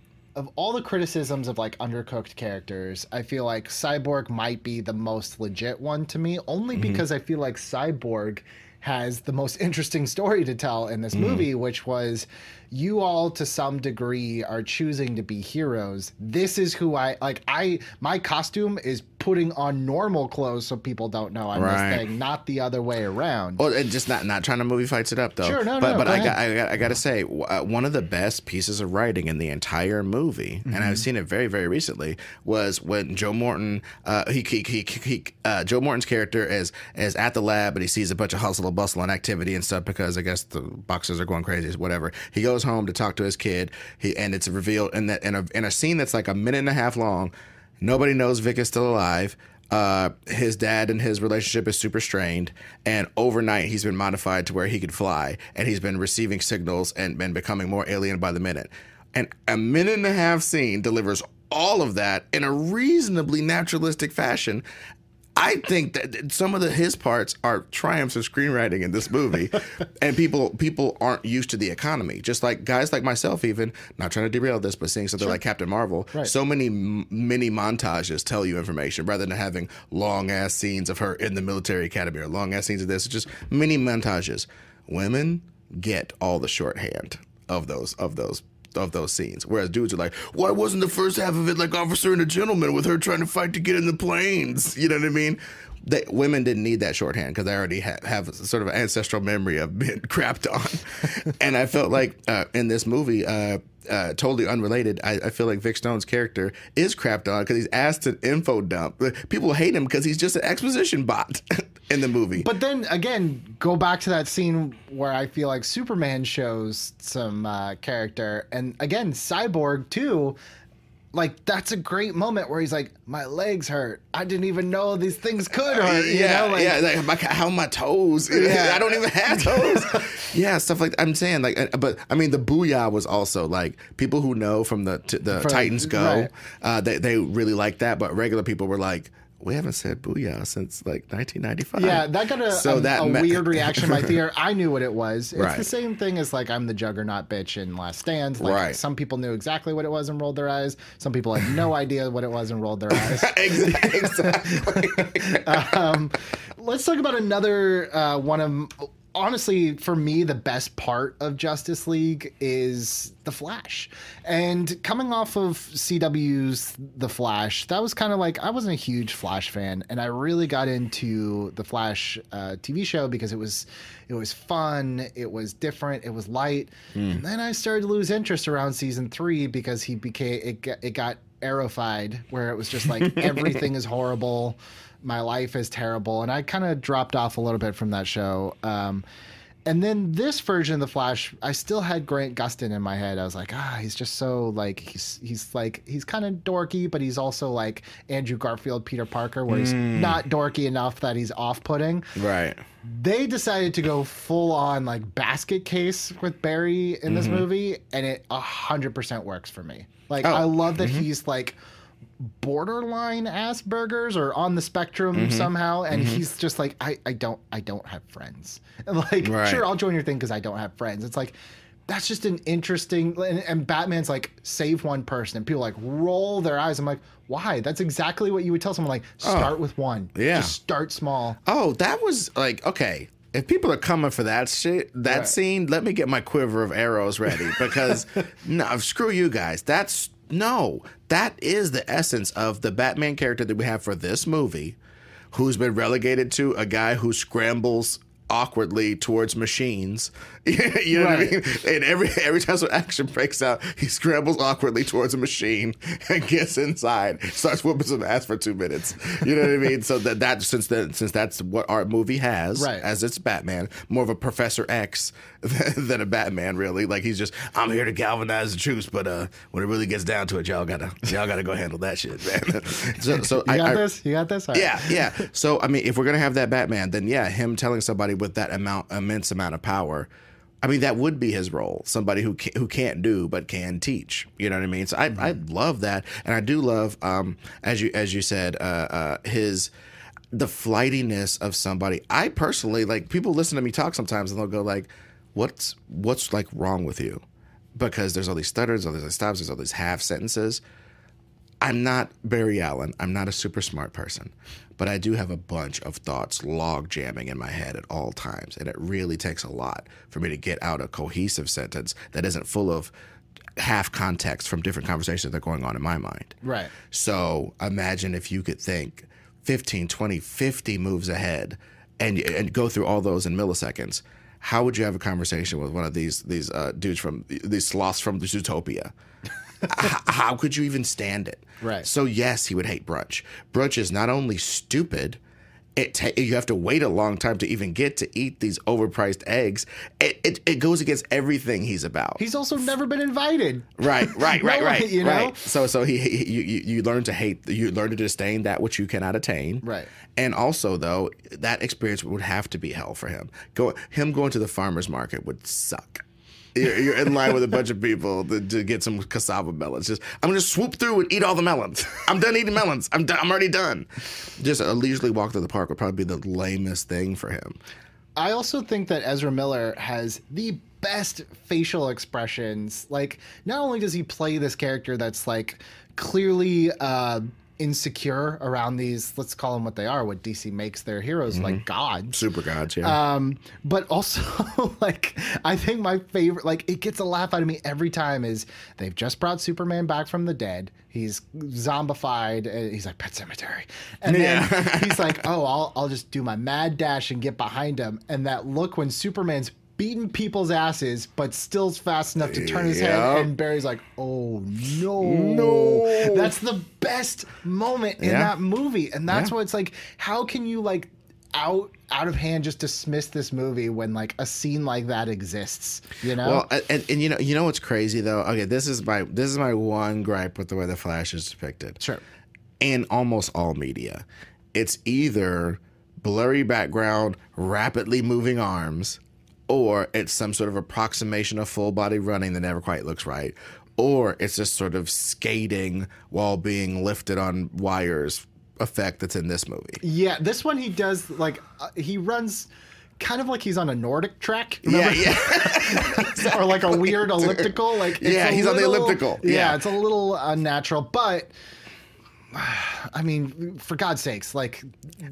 [SPEAKER 2] all the criticisms of like undercooked characters, I feel like Cyborg might be the most legit one to me, only because I feel like Cyborg has the most interesting story to tell in this movie, which was you all to some degree are choosing to be heroes. This is who my costume is putting on normal clothes so people don't know I'm this thing, not the other way around.
[SPEAKER 3] Well, and just not trying to movie fights it up though.
[SPEAKER 2] Sure,
[SPEAKER 3] but I got to say, one of the best pieces of writing in the entire movie, and I've seen it very, very recently, was when Joe Morton, Joe Morton's character is at the lab and he sees a bunch of hustle and bustle and activity and stuff because I guess the boxers are going crazy, whatever. He goes home to talk to his kid, and it's revealed in a scene that's like a minute and a half long. Nobody knows Vic is still alive. His dad and his relationship is super strained, and overnight he's been modified to where he could fly, and he's been receiving signals and been becoming more alien by the minute. And a minute and a half scene delivers all of that in a reasonably naturalistic fashion. I think that some of his parts are triumphs of screenwriting in this movie, and people aren't used to the economy. Just like guys like myself, even not trying to derail this, but seeing something like Captain Marvel, so many mini montages tell you information rather than having long ass scenes of her in the military academy or long ass scenes of this. It's just mini montages. Women get all the shorthand of those scenes, whereas dudes are like, why wasn't the first half of it like Officer and a Gentleman with her trying to fight to get in the planes? You know what I mean? Women didn't need that shorthand because they already have sort of an ancestral memory of being crapped on. And I felt like in this movie, totally unrelated, I feel like Vic Stone's character is crapped on because he's asked to info dump. People hate him because he's just an exposition bot in the movie.
[SPEAKER 2] But then again, go back to that scene where I feel like Superman shows some character, and again, Cyborg too. Like, that's a great moment where he's like, my legs hurt. I didn't even know these things could hurt.
[SPEAKER 3] Like, how my toes? Yeah. I don't even have toes. Yeah, stuff like that. I'm saying, like, but I mean, the booyah was also like people who know from the Titans Go, they really like that. But regular people were like, we haven't said booyah since like 1995. Yeah,
[SPEAKER 2] that got a weird reaction in my theater. I knew what it was. It's the same thing as like I'm the Juggernaut bitch in Last Stand. Like some people knew exactly what it was and rolled their eyes. Some people had no idea what it was and rolled their eyes.
[SPEAKER 3] Exactly.
[SPEAKER 2] Let's talk about another one of... Honestly, for me, the best part of Justice League is The Flash. And coming off of CW's The Flash, that was kind of like, I wasn't a huge Flash fan, and I really got into The Flash TV show because it was fun, it was different, it was light. And then I started to lose interest around season 3 because it got Arrow-fied, where it was just like everything is horrible. My life is terrible, and I kind of dropped off a little bit from that show. And then this version of the Flash, I still had Grant Gustin in my head. I was like, he's just so like he's kind of dorky, but he's also like Andrew Garfield, Peter Parker, where he's not dorky enough that he's off-putting.
[SPEAKER 3] Right.
[SPEAKER 2] They decided to go full on like basket case with Barry in this movie, and it 100% works for me. Like, I love that he's like borderline Asperger's or on the spectrum somehow, and he's just like, I don't have friends. And like, sure, I'll join your thing because I don't have friends. It's like, that's just an interesting, and Batman's like, save one person, and people like roll their eyes. I'm like, why? That's exactly what you would tell someone, like, start with one.
[SPEAKER 3] Yeah.
[SPEAKER 2] Just start small.
[SPEAKER 3] Oh, that was like, okay. If people are coming for that shit, that scene, let me get my quiver of arrows ready, because no, screw you guys. That is the essence of the Batman character that we have for this movie, who's been relegated to a guy who scrambles awkwardly towards machines. You know what I mean? And every time some action breaks out, he scrambles awkwardly towards a machine and gets inside, starts whooping some ass for 2 minutes. You know what I mean? So since that's what our movie has, as it's Batman, more of a Professor X than a Batman, really. Like, he's just, I'm here to galvanize the troops, but when it really gets down to it, y'all gotta go handle that shit, man. So you
[SPEAKER 2] got this. Right.
[SPEAKER 3] Yeah. So I mean, if we're gonna have that Batman, then him telling somebody with that immense amount of power, I mean, that would be his role. Somebody who can't do but can teach. You know what I mean? So I love that, and I do love, as you said, the flightiness of somebody. I personally, like, people listen to me talk sometimes and they'll go like, "What's like wrong with you?" Because there's all these stutters, all these stops, there's all these half sentences. I'm not Barry Allen. I'm not a super smart person, but I do have a bunch of thoughts log jamming in my head at all times. And it really takes a lot for me to get out a cohesive sentence that isn't full of half context from different conversations that are going on in my mind.
[SPEAKER 2] Right.
[SPEAKER 3] So imagine if you could think 15, 20, 50 moves ahead and go through all those in milliseconds. How would you have a conversation with one of these dudes these sloths from Zootopia? How could you even stand it?
[SPEAKER 2] Right.
[SPEAKER 3] So yes, he would hate brunch. Brunch is not only stupid, you have to wait a long time to even get to eat these overpriced eggs. It goes against everything he's about.
[SPEAKER 2] He's also never been invited.
[SPEAKER 3] Right.
[SPEAKER 2] You know?
[SPEAKER 3] Right. So you learn to hate, you learn to disdain that which you cannot attain.
[SPEAKER 2] Right.
[SPEAKER 3] And also, though, that experience would have to be hell for him. Him going to the farmer's market would suck. You're in line with a bunch of people to get some cassava melons. I'm going to swoop through and eat all the melons. I'm done eating melons. I'm already done. Just a leisurely walk to the park would probably be the lamest thing for him.
[SPEAKER 2] I also think that Ezra Miller has the best facial expressions. Like, not only does he play this character that's like clearly insecure around these, let's call them what they are, what DC makes their heroes, like gods,
[SPEAKER 3] super gods, yeah.
[SPEAKER 2] But also, like, I think my favorite, like, it gets a laugh out of me every time, is they've just brought Superman back from the dead. He's zombified. He's like, Pet Cemetery, and then he's like, oh, I'll just do my mad dash and get behind him. And that look when Superman's beating people's asses, but still fast enough to turn his head, and Barry's like, "Oh no!" That's the best moment in that movie, and that's what it's like. How can you like out of hand just dismiss this movie when like a scene like that exists? You know.
[SPEAKER 3] Well, and you know what's crazy though? Okay, this is my one gripe with the way the Flash is depicted.
[SPEAKER 2] Sure.
[SPEAKER 3] In almost all media, it's either blurry background, rapidly moving arms, or it's some sort of approximation of full body running that never quite looks right, or it's just sort of skating while being lifted on wires effect that's in this movie.
[SPEAKER 2] Yeah, this one he does like he runs kind of like he's on a Nordic track.
[SPEAKER 3] Remember?
[SPEAKER 2] Yeah. Or like a weird elliptical. Like
[SPEAKER 3] he's on the elliptical.
[SPEAKER 2] Yeah, it's a little unnatural, but I mean, for God's sakes, like...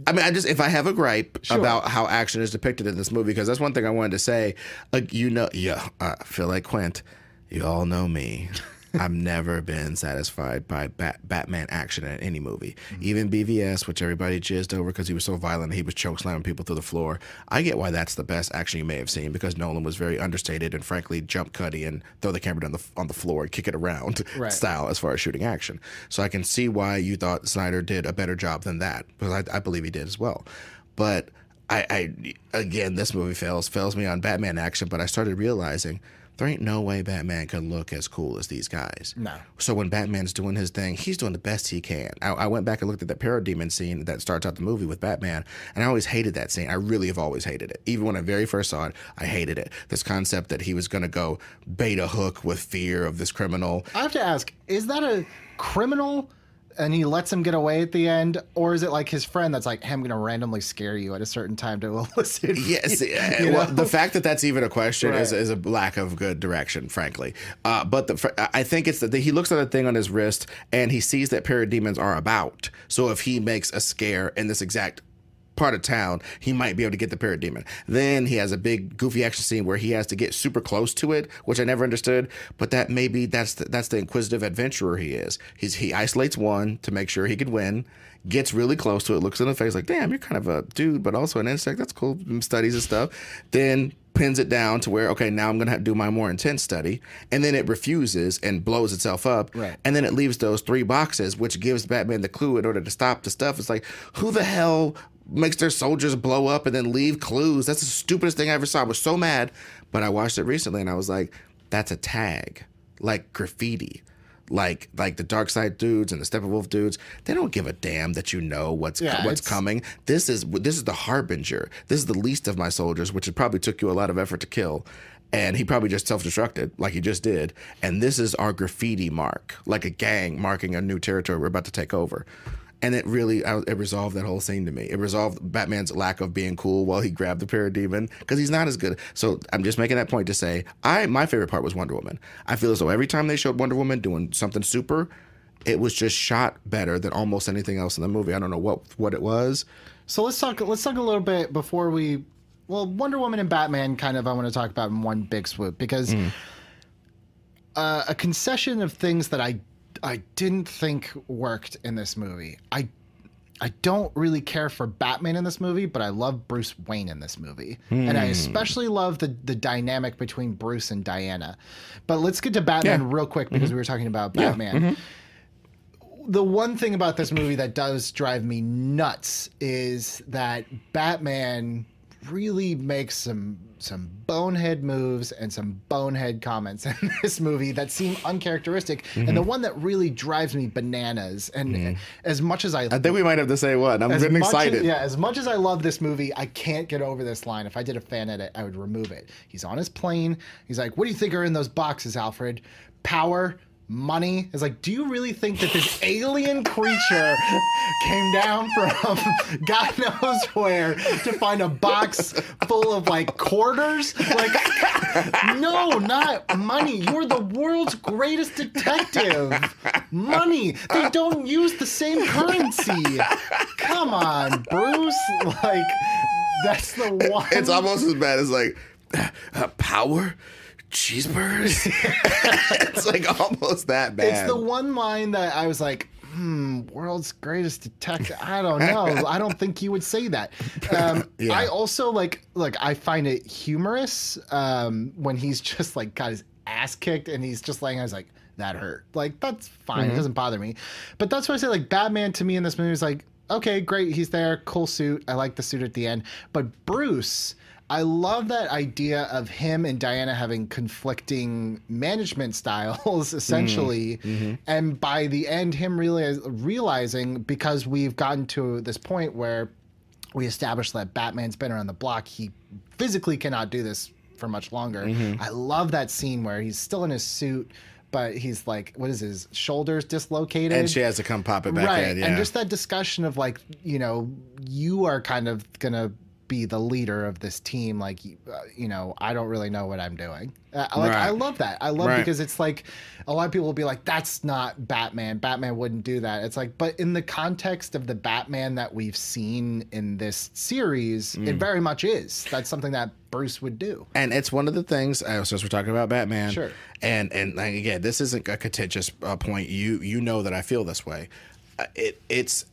[SPEAKER 3] I mean, if I have a gripe about how action is depicted in this movie, because that's one thing I wanted to say, like, I feel like Quint, you all know me. I've never been satisfied by Batman action in any movie. Even BVS, which everybody jizzed over because he was so violent, he was chokeslamming people through the floor. I get why that's the best action you may have seen, because Nolan was very understated and frankly jump cutty and throw the camera on the floor and kick it around style as far as shooting action. So I can see why you thought Snyder did a better job than that, because I believe he did as well. But Again, this movie fails me on Batman action, but I started realizing there ain't no way Batman can look as cool as these guys.
[SPEAKER 2] No.
[SPEAKER 3] So when Batman's doing his thing, he's doing the best he can. I went back and looked at that parademon scene that starts out the movie with Batman, and I always hated that scene. I really have always hated it. Even when I very first saw it, I hated it. This concept that he was going to go bait a hook with fear of this criminal.
[SPEAKER 2] I have to ask, is that a criminal and he lets him get away at the end, or is it like his friend that's like, hey, I'm going to randomly scare you at a certain time to elicit?
[SPEAKER 3] Yes, well, the fact that that's even a question is a lack of good direction, frankly. But I think it's that he looks at a thing on his wrist and he sees that parademons are about. So if he makes a scare in this exact part of town, he might be able to get the parademon. Then he has a big goofy action scene where he has to get super close to it, which I never understood, but that maybe that's the inquisitive adventurer he is. He isolates one to make sure he could win, gets really close to it, looks in the face like, damn, you're kind of a dude, but also an insect. That's cool. Studies and stuff. Then pins it down to where, okay, now I'm going to have to do my more intense study. And then it refuses and blows itself up.
[SPEAKER 2] Right.
[SPEAKER 3] And then it leaves those 3 boxes, which gives Batman the clue in order to stop the stuff. It's like, who the hell makes their soldiers blow up and then leave clues? That's the stupidest thing I ever saw. I was so mad, but I watched it recently and I was like, that's a tag, like graffiti. Like the Dark Side dudes and the Steppenwolf dudes, they don't give a damn that you know what's coming. This is the harbinger. This is the least of my soldiers, which it probably took you a lot of effort to kill. And he probably just self-destructed like he just did. And this is our graffiti mark, like a gang marking a new territory we're about to take over. And it resolved that whole scene to me. It resolved Batman's lack of being cool while he grabbed the parademon, because he's not as good. So I'm just making that point to say, my favorite part was Wonder Woman. I feel as though every time they showed Wonder Woman doing something super, it was just shot better than almost anything else in the movie. I don't know what it was.
[SPEAKER 2] So let's talk a little bit before Wonder Woman and Batman kind of I want to talk about in one big swoop, because a concession of things that I didn't think worked in this movie. I don't really care for Batman in this movie, but I love Bruce Wayne in this movie. And I especially love the dynamic between Bruce and Diana. But let's get to Batman real quick, because we were talking about Batman. The one thing about this movie that does drive me nuts is that Batman really makes some bonehead moves and some bonehead comments in this movie that seem uncharacteristic. And the one that really drives me bananas, and as much as I
[SPEAKER 3] think we might have the same one. I'm getting excited.
[SPEAKER 2] As much as I love this movie, I can't get over this line. If I did a fan edit, I would remove it. He's on his plane. He's like, what do you think are in those boxes, Alfred? Power, money. It's like, do you really think that this alien creature came down from God knows where to find a box full of like quarters? Like, no, not money. You're the world's greatest detective. Money. They don't use the same currency. Come on, Bruce. Like, that's the one.
[SPEAKER 3] It's almost as bad as like power. Cheeseburgers. It's like almost that bad.
[SPEAKER 2] It's the one line that I was like, world's greatest detective. I don't know. I don't think you would say that. I also like I find it humorous when he's just like got his ass kicked and he's just laying. I was like, that hurt. Like, that's fine. It doesn't bother me. But that's why I say, like, Batman to me in this movie is like, okay, great. He's there. Cool suit. I like the suit at the end. But Bruce, I love that idea of him and Diana having conflicting management styles, essentially. And by the end, him really realizing, because we've gotten to this point where we established that Batman's been around the block, he physically cannot do this for much longer. I love that scene where he's still in his suit, but he's like, what is his shoulders dislocated?
[SPEAKER 3] And she has to come pop it back in. Yeah.
[SPEAKER 2] And just that discussion of like, you know, you are kind of going to be the leader of this team. Like, you know, I don't really know what I'm doing. I love that. I love because it's like a lot of people will be like, that's not Batman. Batman wouldn't do that. It's like, but in the context of the Batman that we've seen in this series, it very much is. That's something that Bruce would do. And
[SPEAKER 3] it's one of the things, since we're talking about Batman,
[SPEAKER 2] sure.
[SPEAKER 3] And again, this isn't a contentious point. You know that I feel this way. It's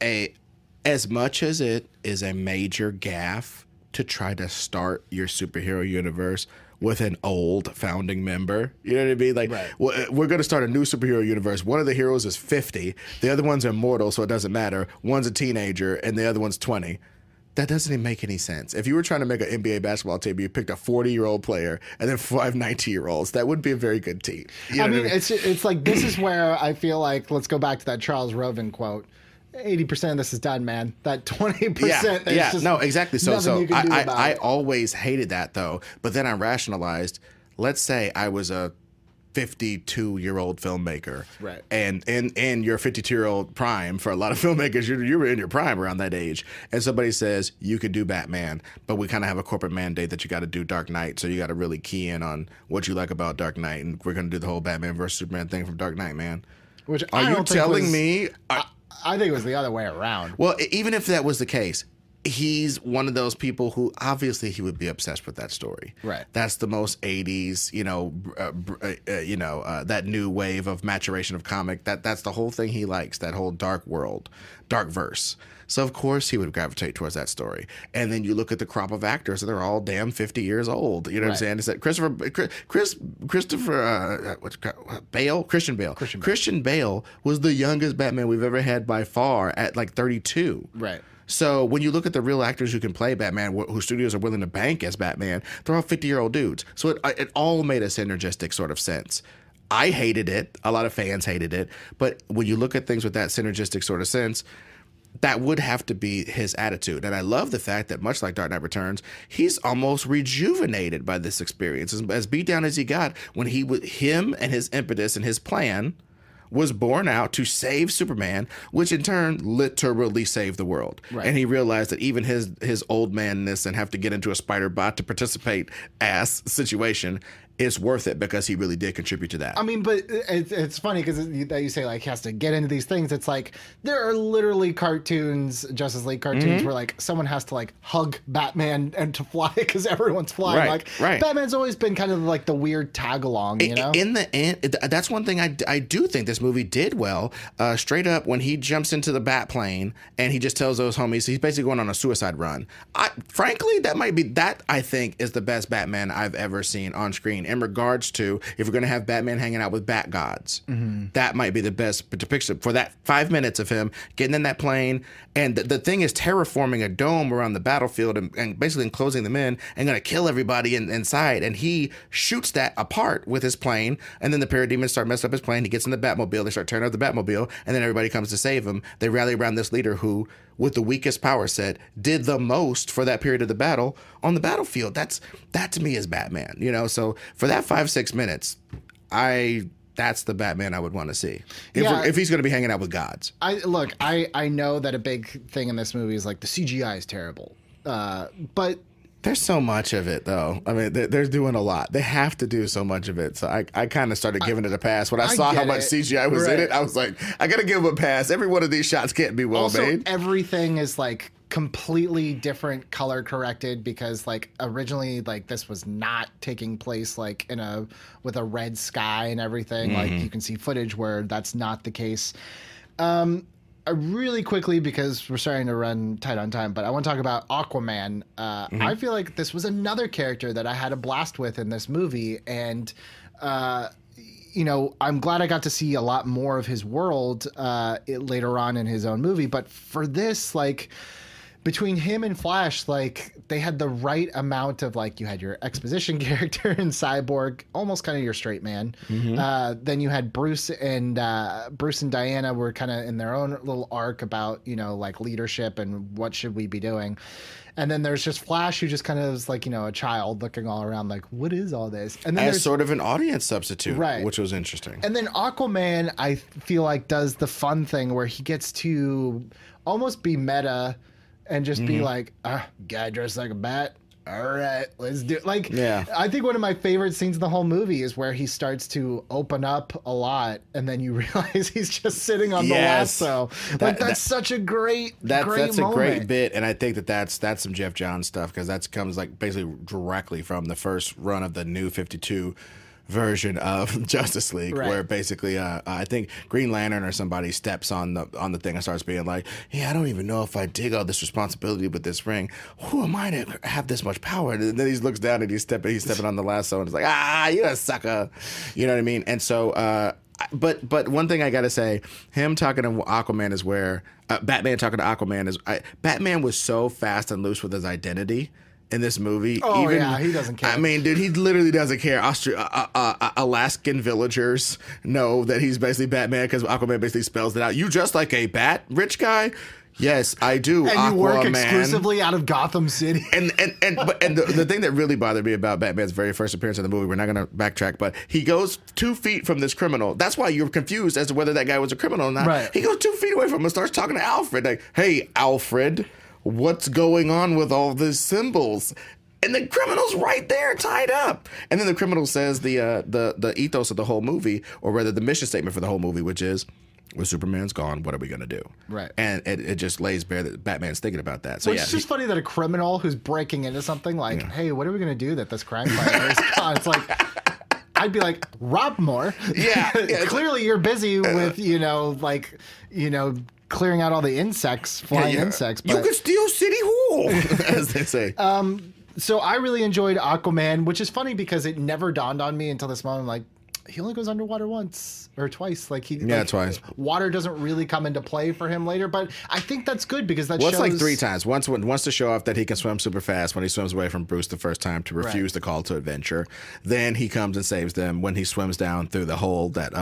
[SPEAKER 3] as much as it is a major gaffe to try to start your superhero universe with an old founding member. You know what I mean? Like, we're going to start a new superhero universe. One of the heroes is 50. The other one's immortal, so it doesn't matter. One's a teenager, and the other one's 20. That doesn't even make any sense. If you were trying to make an NBA basketball team, you picked a 40-year-old player and then 5 19-year-olds. That would be a very good team. You know
[SPEAKER 2] I mean,
[SPEAKER 3] what I mean?
[SPEAKER 2] it's like, this is where I feel like, let's go back to that Charles Roven quote. 80% of this is done, man. That 20%.
[SPEAKER 3] Yeah,
[SPEAKER 2] just
[SPEAKER 3] no, exactly. So
[SPEAKER 2] you can do about
[SPEAKER 3] I
[SPEAKER 2] it.
[SPEAKER 3] always hated that, though. But then I rationalized, let's say I was a 52-year-old filmmaker,
[SPEAKER 2] right?
[SPEAKER 3] And in your 52-year-old prime, for a lot of filmmakers, you were in your prime around that age, and somebody says you could do Batman, but we kind of have a corporate mandate that you got to do Dark Knight, so you got to really key in on what you like about Dark Knight, and we're going to do the whole Batman versus Superman thing from Dark Knight, man.
[SPEAKER 2] Which
[SPEAKER 3] are you telling me?
[SPEAKER 2] I think it was the other way around.
[SPEAKER 3] Well, even if that was the case, he's one of those people who obviously he would be obsessed with that story.
[SPEAKER 2] Right.
[SPEAKER 3] That's the most 80s, that new wave of maturation of comic. That's the whole thing he likes, that whole dark world, dark verse. So of course he would gravitate towards that story. And then you look at the crop of actors, and they're all damn 50 years old. You know what I'm saying? It's that Christian Bale was the youngest Batman we've ever had by far at like 32.
[SPEAKER 2] Right.
[SPEAKER 3] So when you look at the real actors who can play Batman, who studios are willing to bank as Batman, they're all 50-year-old dudes. So it all made a synergistic sort of sense. I hated it. A lot of fans hated it. But when you look at things with that synergistic sort of sense, that would have to be his attitude. And I love the fact that, much like Dark Knight Returns, he's almost rejuvenated by this experience. As beat down as he got, when him and his impetus and his plan was born out to save Superman, which in turn literally saved the world.
[SPEAKER 2] Right.
[SPEAKER 3] And he realized that even his old manness and have to get into a spider bot to participate ass situation is worth it because he really did contribute to that.
[SPEAKER 2] I mean, but it's funny because that you say like he has to get into these things. It's like there are literally cartoons, Justice League cartoons, where like someone has to like hug Batman and to fly because everyone's flying.
[SPEAKER 3] Right.
[SPEAKER 2] Batman's always been kind of like the weird tag along, you know?
[SPEAKER 3] In the end, that's one thing I do think this movie did well. Straight up, when he jumps into the bat plane and he just tells those homies, he's basically going on a suicide run. Frankly, that I think is the best Batman I've ever seen on screen. In regards to, if we're going to have Batman hanging out with Bat Gods, that might be the best depiction for that 5 minutes of him getting in that plane. And the thing is terraforming a dome around the battlefield and basically enclosing them in and going to kill everybody inside. And he shoots that apart with his plane. And then the parademons start messing up his plane. He gets in the Batmobile. They start tearing up the Batmobile. And then everybody comes to save him. They rally around this leader who, with the weakest power set, did the most for that period of the battle on the battlefield. That to me is Batman, you know? So for that 5-6 minutes, that's the Batman I would want to see. If he's going to be hanging out with gods.
[SPEAKER 2] I know that a big thing in this movie is like the CGI is terrible. But
[SPEAKER 3] there's so much of it, though. I mean, they're doing a lot. They have to do so much of it. So I kind of started giving it a pass. When I saw how much CGI was in it, I was like, I got to give them a pass. Every one of these shots can't be well made.
[SPEAKER 2] Everything is like completely different color corrected because like originally like this was not taking place like with a red sky and everything. Like you can see footage where that's not the case. Really quickly, because we're starting to run tight on time, but I want to talk about Aquaman. I feel like this was another character that I had a blast with in this movie, and I'm glad I got to see a lot more of his world later on in his own movie. But for this, like, between him and Flash, like, they had the right amount of, like, you had your exposition character in Cyborg, almost kind of your straight man. Then you had Bruce and Diana were kind of in their own little arc about, like, leadership and what should we be doing. And then there's just Flash, who just kind of is like, a child looking all around like, what is all this? And then
[SPEAKER 3] as sort of an audience substitute,
[SPEAKER 2] right,
[SPEAKER 3] which was interesting.
[SPEAKER 2] And then Aquaman, I feel like, does the fun thing where he gets to almost be meta and just be like, guy dressed like a bat. All right, let's do it. Like,
[SPEAKER 3] yeah.
[SPEAKER 2] I think one of my favorite scenes in the whole movie is where he starts to open up a lot, and then you realize he's just sitting on the lasso. That's such a great
[SPEAKER 3] that's
[SPEAKER 2] moment.
[SPEAKER 3] A great bit, and I think that's some Jeff Johns stuff, because that comes like basically directly from the first run of the New 52 version of Justice League, where basically I think Green Lantern or somebody steps on the thing and starts being like, yeah, I don't even know if I dig all this responsibility with this ring. Who am I to have this much power? And then he looks down and he's stepping on the lasso and it's like, you're a sucker. You know what I mean? And so but one thing I gotta say, him talking to Aquaman is where Batman talking to Aquaman is Batman was so fast and loose with his identity in this movie.
[SPEAKER 2] Oh, yeah, he doesn't care.
[SPEAKER 3] I mean, dude, he literally doesn't care. Alaskan villagers know that he's basically Batman because Aquaman basically spells it out. You just like a bat, rich guy? Yes, I do.
[SPEAKER 2] And
[SPEAKER 3] Aquaman.
[SPEAKER 2] you work exclusively out of Gotham City.
[SPEAKER 3] And the thing that really bothered me about Batman's very first appearance in the movie, we're not going to backtrack, but he goes 2 feet from this criminal. That's why you're confused as to whether that guy was a criminal or not.
[SPEAKER 2] Right.
[SPEAKER 3] He goes 2 feet away from him and starts talking to Alfred. Like, hey, Alfred, what's going on with all these symbols? And the criminal's right there, tied up. And then the criminal says the ethos of the whole movie, or rather the mission statement for the whole movie, which is, when Superman's gone, what are we going to do?
[SPEAKER 2] Right. And
[SPEAKER 3] it just lays bare that Batman's thinking about that. So
[SPEAKER 2] it's just funny that a criminal who's breaking into something like, hey, what are we going to do that this crime fighter is gone? It's like, I'd be like, rob more.
[SPEAKER 3] Yeah.
[SPEAKER 2] Clearly you're busy with, clearing out all the insects, flying insects. But
[SPEAKER 3] you could steal City Hall, as they say.
[SPEAKER 2] So I really enjoyed Aquaman, which is funny because it never dawned on me until this moment. I'm like, he only goes underwater once or twice.
[SPEAKER 3] Twice.
[SPEAKER 2] Water doesn't really come into play for him later, but I think that's good because that shows.
[SPEAKER 3] It's like 3 times. Once to show off that he can swim super fast when he swims away from Bruce the first time to refuse the call to adventure. Then he comes and saves them when he swims down through the hole that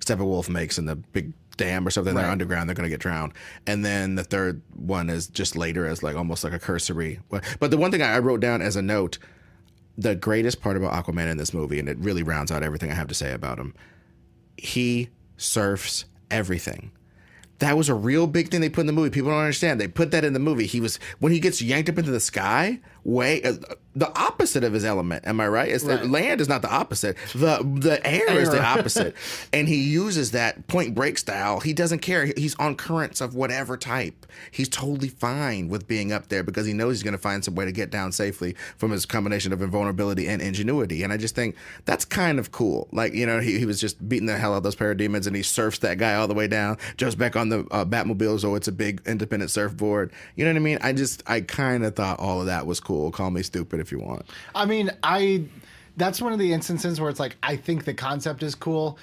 [SPEAKER 3] Steppenwolf makes in the big dam or something. They're underground. They're going to get drowned. And then the third one is just later as like almost like a cursory. But the one thing I wrote down as a note, the greatest part about Aquaman in this movie, and it really rounds out everything I have to say about him, he surfs everything. That was a real big thing they put in the movie. People don't understand. They put that in the movie. When he gets yanked up into the sky, the opposite of his element. Am I right? Land is not the opposite. The air is the opposite. And he uses that Point Break style. He doesn't care. He's on currents of whatever type. He's totally fine with being up there because he knows he's going to find some way to get down safely from his combination of invulnerability and ingenuity. And I just think that's kind of cool. Like, he was just beating the hell out of those parademons and he surfs that guy all the way down, jumps back on the Batmobile, so it's a big independent surfboard. You know what I mean? I kind of thought all of that was cool. Call me stupid if you want.
[SPEAKER 2] I mean, that's one of the instances where it's like, I think the concept is cool.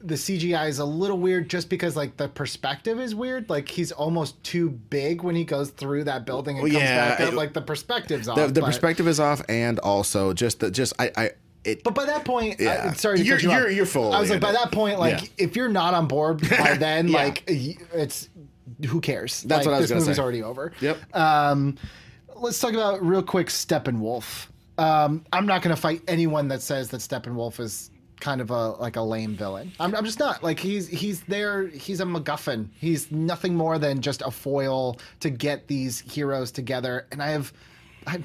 [SPEAKER 2] The CGI is a little weird just because like the perspective is weird. Like he's almost too big when he goes through that building and comes back up. Like the perspective's off.
[SPEAKER 3] The perspective is off, and also but
[SPEAKER 2] by that point, sorry to
[SPEAKER 3] cut you off. You're full.
[SPEAKER 2] I was like, by that point, if you're not on board by then, it's who cares?
[SPEAKER 3] That's what I was going to say.
[SPEAKER 2] This movie's already over.
[SPEAKER 3] Yep.
[SPEAKER 2] Let's talk about real quick Steppenwolf. I'm not going to fight anyone that says that Steppenwolf is kind of a lame villain. I'm just not. Like he's there. He's a MacGuffin. He's nothing more than just a foil to get these heroes together, and I have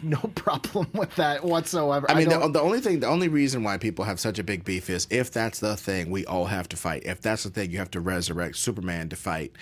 [SPEAKER 2] no problem with that whatsoever.
[SPEAKER 3] I mean, the only reason why people have such a big beef is if that's the thing we all have to fight. If that's the thing you have to resurrect Superman to fight.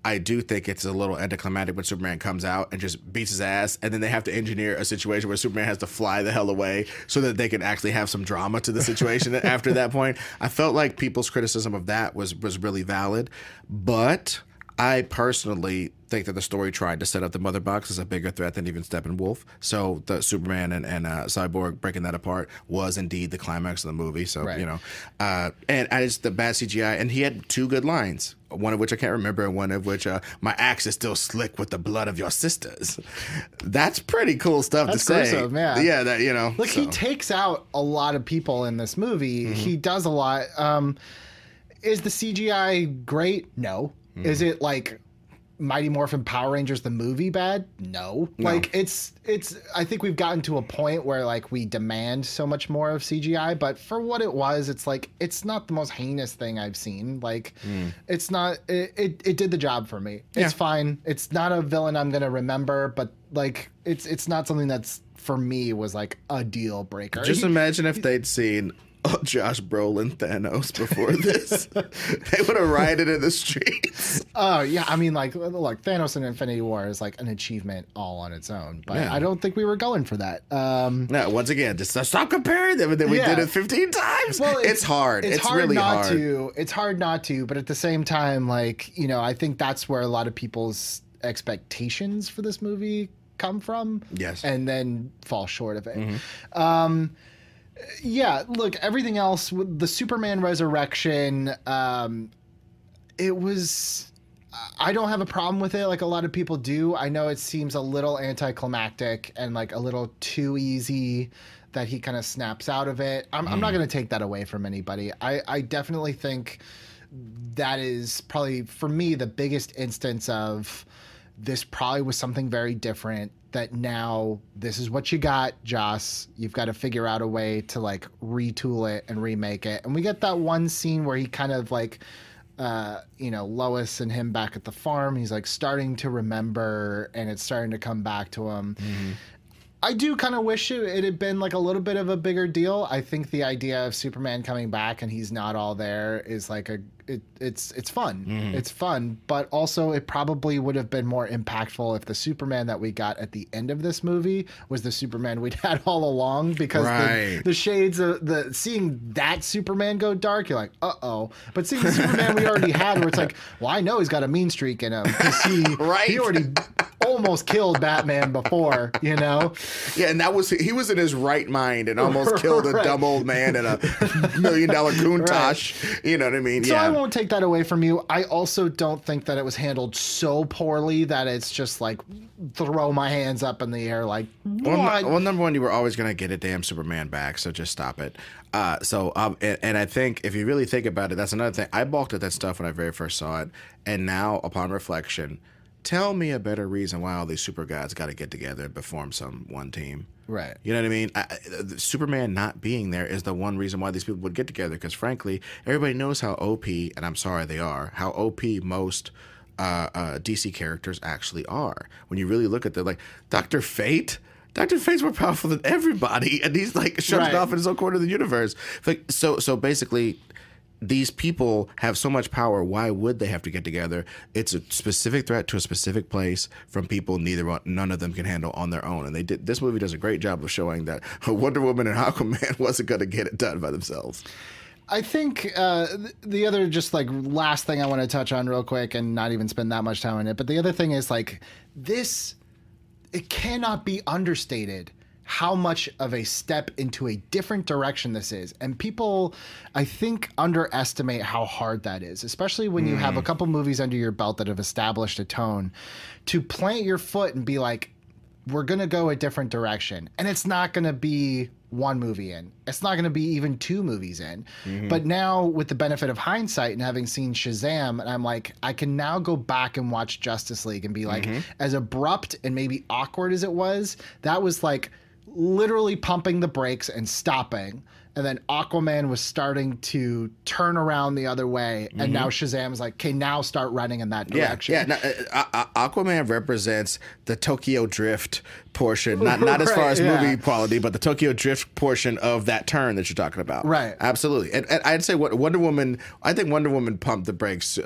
[SPEAKER 3] I do think it's a little anticlimactic when Superman comes out and just beats his ass, and then they have to engineer a situation where Superman has to fly the hell away so that they can actually have some drama to the situation after that point. I felt like people's criticism of that was really valid, but I personally think that the story tried to set up the Mother Box as a bigger threat than even Steppenwolf. So the Superman and Cyborg breaking that apart was indeed the climax of the movie. So, and I just the bad CGI. And he had 2 good lines, one of which I can't remember, and one of which my axe is still slick with the blood of your sisters. That's pretty cool stuff to say.
[SPEAKER 2] Gruesome, yeah.
[SPEAKER 3] Yeah, that,
[SPEAKER 2] Look, he takes out a lot of people in this movie. Mm-hmm. He does a lot. Is the CGI great? No. Mm-hmm. Is it like Mighty Morphin Power Rangers the movie bad? No. Like it's I think we've gotten to a point where like we demand so much more of CGI, but for what it was, it's like it's not the most heinous thing I've seen. Like it's not it did the job for me. It's fine. It's not a villain I'm gonna remember, but like it's not something that's for me was like a deal breaker.
[SPEAKER 3] Just imagine if they'd seen Josh Brolin Thanos before this. They would have rioted in the streets.
[SPEAKER 2] Oh, yeah. I mean, like, look, Thanos in Infinity War is like an achievement all on its own. But I don't think we were going for that.
[SPEAKER 3] No, once again, just stop comparing them. And then we did it 15 times. Well, it's hard. It's hard really
[SPEAKER 2] not to. It's hard not to. But at the same time, like, I think that's where a lot of people's expectations for this movie come from.
[SPEAKER 3] Yes.
[SPEAKER 2] And then fall short of it. Yeah, look, everything else, with the Superman resurrection, it was. I don't have a problem with it like a lot of people do. I know it seems a little anticlimactic and like a little too easy that he kind of snaps out of it. I'm not going to take that away from anybody. I definitely think that is probably, for me, the biggest instance of this probably was something very different, that now this is what you got, Joss. You've got to figure out a way to like retool it and remake it. And we get that one scene where he kind of like, Lois and him back at the farm, he's like starting to remember and it's starting to come back to him. I do kind of wish it had been like a little bit of a bigger deal. I think the idea of Superman coming back and he's not all there is like it's fun. It's fun, but also it probably would have been more impactful if the Superman that we got at the end of this movie was the Superman we'd had all along, because the shades of seeing that Superman go dark, you're like, uh-oh. But seeing the Superman we already had, where it's like, well, I know he's got a mean streak in him, because he already almost killed Batman before, Yeah,
[SPEAKER 3] and he was in his right mind and almost killed a dumb old man and a $1 million Countach. You know what I mean?
[SPEAKER 2] So I won't take that away from you. I also don't think that it was handled so poorly that it's just like throw my hands up in the air like, what?
[SPEAKER 3] Well, number one, you were always going to get a damn Superman back, so just stop it. And I think if you really think about it, that's another thing. I balked at that stuff when I very first saw it, and now upon reflection, tell me a better reason why all these super guys got to get together and form one team.
[SPEAKER 2] Right.
[SPEAKER 3] You know what I mean? Superman not being there is the one reason why these people would get together, because frankly, everybody knows how OP, and I'm sorry they are, how OP most DC characters actually are. When you really look at them, like Dr. Fate. Dr. Fate's more powerful than everybody, and he's like shuts off in his own corner of the universe. Like so basically, these people have so much power. Why would they have to get together? It's a specific threat to a specific place from people none of them can handle on their own. And this movie does a great job of showing that Wonder Woman and Aquaman wasn't going to get it done by themselves.
[SPEAKER 2] I think the other just like last thing I want to touch on real quick, and not even spend that much time on it, but the other thing is like this, it cannot be understated how much of a step into a different direction this is. And people, I think, underestimate how hard that is, especially when you have a couple movies under your belt that have established a tone, to plant your foot and be like, we're going to go a different direction. And it's not going to be one movie in. It's not going to be even two movies in. But now with the benefit of hindsight and having seen Shazam, and I'm like, I can now go back and watch Justice League and be like, as abrupt and maybe awkward as it was, that was like literally pumping the brakes and stopping. And then Aquaman was starting to turn around the other way. And now Shazam is like, okay, now start running in that direction.
[SPEAKER 3] Yeah. Aquaman represents the Tokyo Drift portion, not as far as movie quality, but the Tokyo Drift portion of that turn that you're talking about.
[SPEAKER 2] Right.
[SPEAKER 3] Absolutely. And I'd say Wonder Woman, I think Wonder Woman pumped the brakes.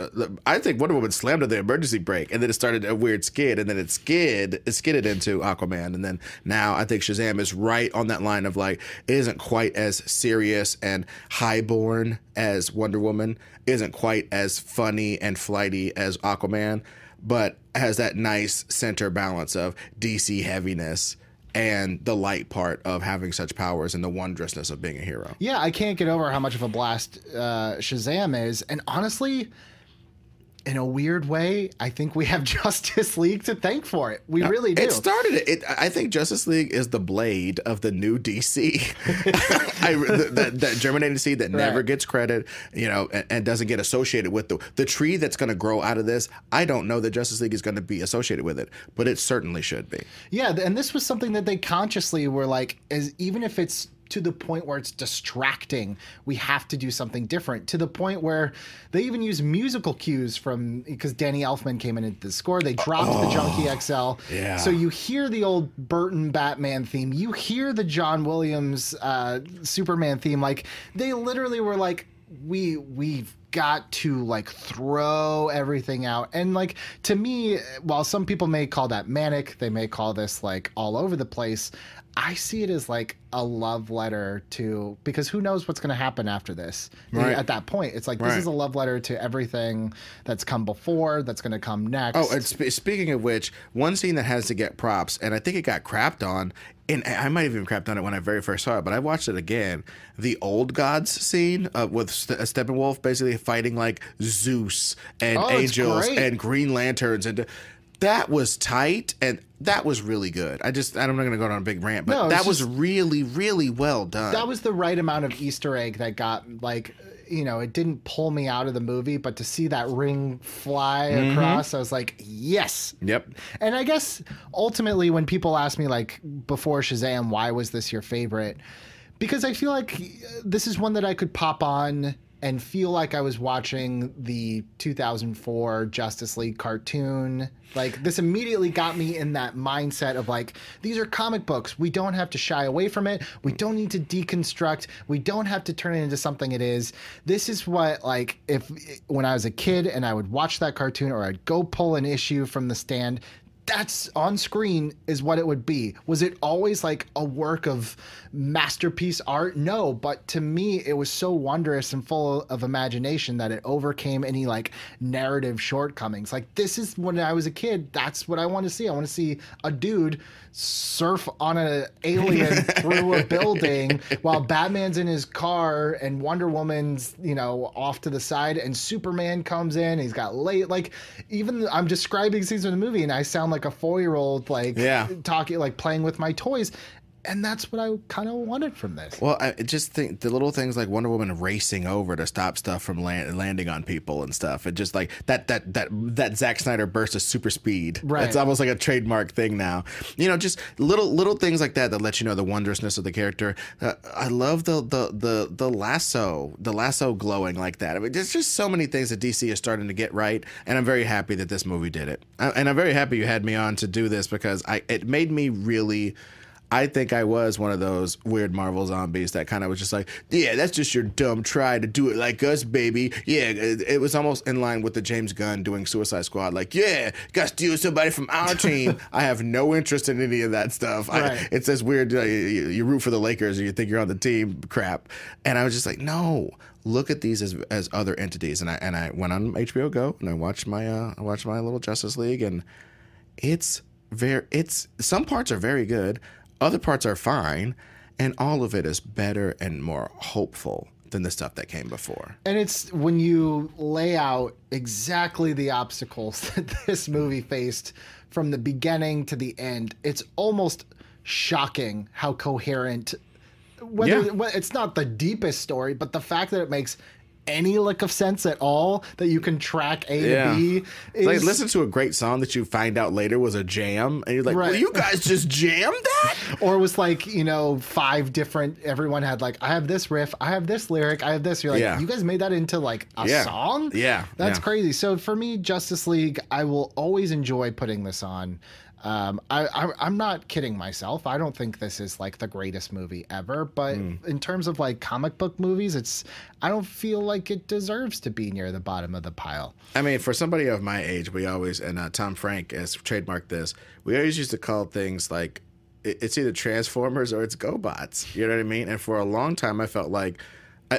[SPEAKER 3] I think Wonder Woman slammed on the emergency brake, and then it started a weird skid, and then it skidded into Aquaman. And then now I think Shazam is right on that line of like, it isn't quite as serious and highborn as Wonder Woman, isn't quite as funny and flighty as Aquaman, but has that nice center balance of DC heaviness and the light part of having such powers and the wondrousness of being a hero.
[SPEAKER 2] Yeah, I can't get over how much of a blast Shazam is. And honestly, in a weird way, I think we have Justice League to thank for it. We really do.
[SPEAKER 3] It started it. I think Justice League is the blade of the new DC. That germinating seed that never gets credit, and doesn't get associated with the tree that's going to grow out of this. I don't know that Justice League is going to be associated with it, but it certainly should be.
[SPEAKER 2] Yeah, and this was something that they consciously were like, even if it's to the point where it's distracting, we have to do something different, to the point where they even use musical cues because Danny Elfman came in at the score. They dropped the Junkie XL.
[SPEAKER 3] Yeah.
[SPEAKER 2] So you hear the old Burton Batman theme. You hear the John Williams Superman theme. Like, they literally were like, we've got to like throw everything out. And like, to me, while some people may call that manic, they may call this like all over the place, I see it as like a love letter to, because who knows what's going to happen after this.
[SPEAKER 3] Right.
[SPEAKER 2] At that point, it's like, this is a love letter to everything that's come before, that's going to come next.
[SPEAKER 3] Oh, and speaking of which, one scene that has to get props, and I think it got crapped on, and I might have even crapped on it when I very first saw it, but I watched it again. The Old Gods scene with Steppenwolf basically fighting like Zeus and angels and Green Lanterns, and that was tight, and that was really good. I'm not going to go on a big rant, but that was really, really well done.
[SPEAKER 2] That was the right amount of Easter egg that got like, you know, it didn't pull me out of the movie, but to see that ring fly across, I was like, yes.
[SPEAKER 3] Yep.
[SPEAKER 2] And I guess ultimately when people ask me like before Shazam, why was this your favorite? Because I feel like this is one that I could pop on and feel like I was watching the 2004 Justice League cartoon. Like, this immediately got me in that mindset of like, these are comic books. We don't have to shy away from it. We don't need to deconstruct. We don't have to turn it into something it is. This is what, like, when I was a kid and I would watch that cartoon, or I'd go pull an issue from the stand, that's on screen is what it would be. Was it always like a work of masterpiece art? No, but to me, it was so wondrous and full of imagination that it overcame any like narrative shortcomings. Like, this is when I was a kid, that's what I want to see. I want to see a dude surf on an alien through a building while Batman's in his car and Wonder Woman's, you know, off to the side, and Superman comes in. He's got like, even I'm describing scenes in the movie and I sound like a 4-year-old, like talking, like playing with my toys. And that's what I kind of wanted from this.
[SPEAKER 3] Well, I just think the little things like Wonder Woman racing over to stop stuff from landing on people and stuff. And just like that Zack Snyder burst of super speed.
[SPEAKER 2] Right.
[SPEAKER 3] It's almost like a trademark thing now. You know, just little things like that let you know the wondrousness of the character. I love the lasso glowing like that. I mean, there's just so many things that DC is starting to get right. And I'm very happy that this movie did it. And I'm very happy you had me on to do this, because it made me really... I think I was one of those weird Marvel zombies that kind of was just like, yeah, that's just your dumb try to do it like us, baby. Yeah, it was almost in line with the James Gunn doing Suicide Squad. Like, yeah, got to steal somebody from our team. I have no interest in any of that stuff.
[SPEAKER 2] Right.
[SPEAKER 3] It's this weird, you root for the Lakers or you think you're on the team crap. And I was just like, no, look at these as other entities. And I went on HBO Go and I watched my little Justice League, and some parts are very good. Other parts are fine, and all of it is better and more hopeful than the stuff that came before.
[SPEAKER 2] And it's when you lay out exactly the obstacles that this movie faced from the beginning to the end, it's almost shocking how coherent. It's not the deepest story, but the fact that it makes any lick of sense at all, that you can track A to B.
[SPEAKER 3] It's like, listen to a great song that you find out later was a jam, and you're like, well, you guys just jammed that?
[SPEAKER 2] Or it was like, you know, 5 different, everyone had like, I have this riff, I have this lyric, I have this. You're like, you guys made that into like a song?
[SPEAKER 3] Yeah.
[SPEAKER 2] That's crazy. So for me, Justice League, I will always enjoy putting this on. I'm not kidding myself. I don't think this is like the greatest movie ever, but in terms of like comic book movies, I don't feel like it deserves to be near the bottom of the pile.
[SPEAKER 3] I mean, for somebody of my age, we always, and Tom Frank has trademarked this, we always used to call things like, it's either Transformers or it's GoBots. You know what I mean? And for a long time, I felt like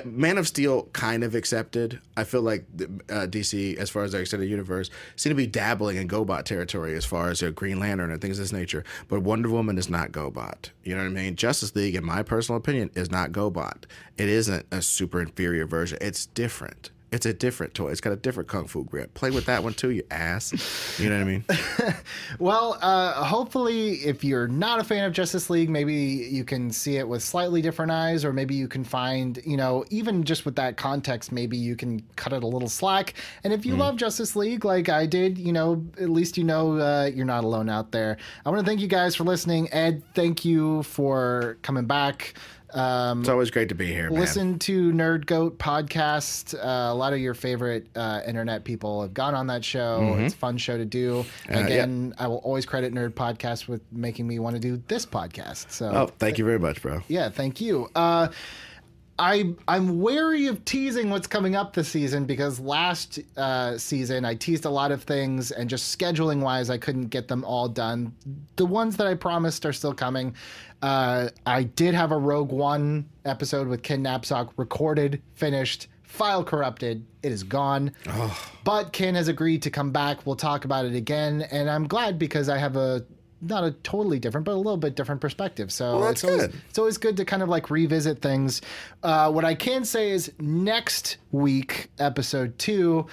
[SPEAKER 3] Man of Steel kind of accepted. I feel like DC, as far as their extended universe, seem to be dabbling in GoBot territory as far as their Green Lantern and things of this nature. But Wonder Woman is not GoBot. You know what I mean? Justice League, in my personal opinion, is not GoBot. It isn't a super inferior version. It's different. It's a different toy. It's got a different kung fu grip. Play with that one too, you ass. You know what I mean?
[SPEAKER 2] Well, hopefully, if you're not a fan of Justice League, maybe you can see it with slightly different eyes, or maybe you can find, you know, even just with that context, maybe you can cut it a little slack. And if you love Justice League like I did, you know, at least you know you're not alone out there. I want to thank you guys for listening. Ed, thank you for coming back.
[SPEAKER 3] It's always great to be here, man.
[SPEAKER 2] Listen to Nerd Goat podcast. A lot of your favorite internet people have gone on that show. It's a fun show to do. Again, I will always credit Nerd Podcast with making me want to do this podcast. So,
[SPEAKER 3] thank you very much, bro.
[SPEAKER 2] Yeah, thank you. I'm wary of teasing what's coming up this season because last season I teased a lot of things and just scheduling wise I couldn't get them all done. The ones that I promised are still coming. I did have a Rogue One episode with Ken Knapsack recorded, finished, file corrupted. It is gone. But Ken has agreed to come back. We'll talk about it again, and I'm glad because I have not a totally different, but a little bit different perspective. So
[SPEAKER 3] well, that's good.
[SPEAKER 2] It's always good to kind of like revisit things. What I can say is next week, episode 2,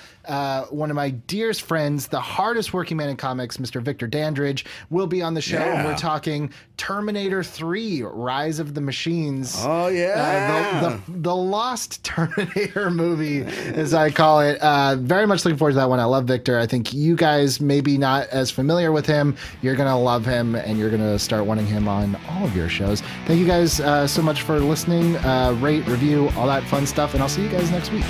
[SPEAKER 2] one of my dearest friends, the hardest working man in comics, Mr. Victor Dandridge, will be on the show.
[SPEAKER 3] Yeah.
[SPEAKER 2] And we're talking Terminator 3, Rise of the Machines.
[SPEAKER 3] Oh, yeah.
[SPEAKER 2] The lost Terminator movie, as I call it. Very much looking forward to that one. I love Victor. I think you guys maybe not as familiar with him. You're going to love him, and you're going to start wanting him on all of your shows. Thank you guys so much for listening. Rate, review, all that fun stuff, and I'll see you guys next week.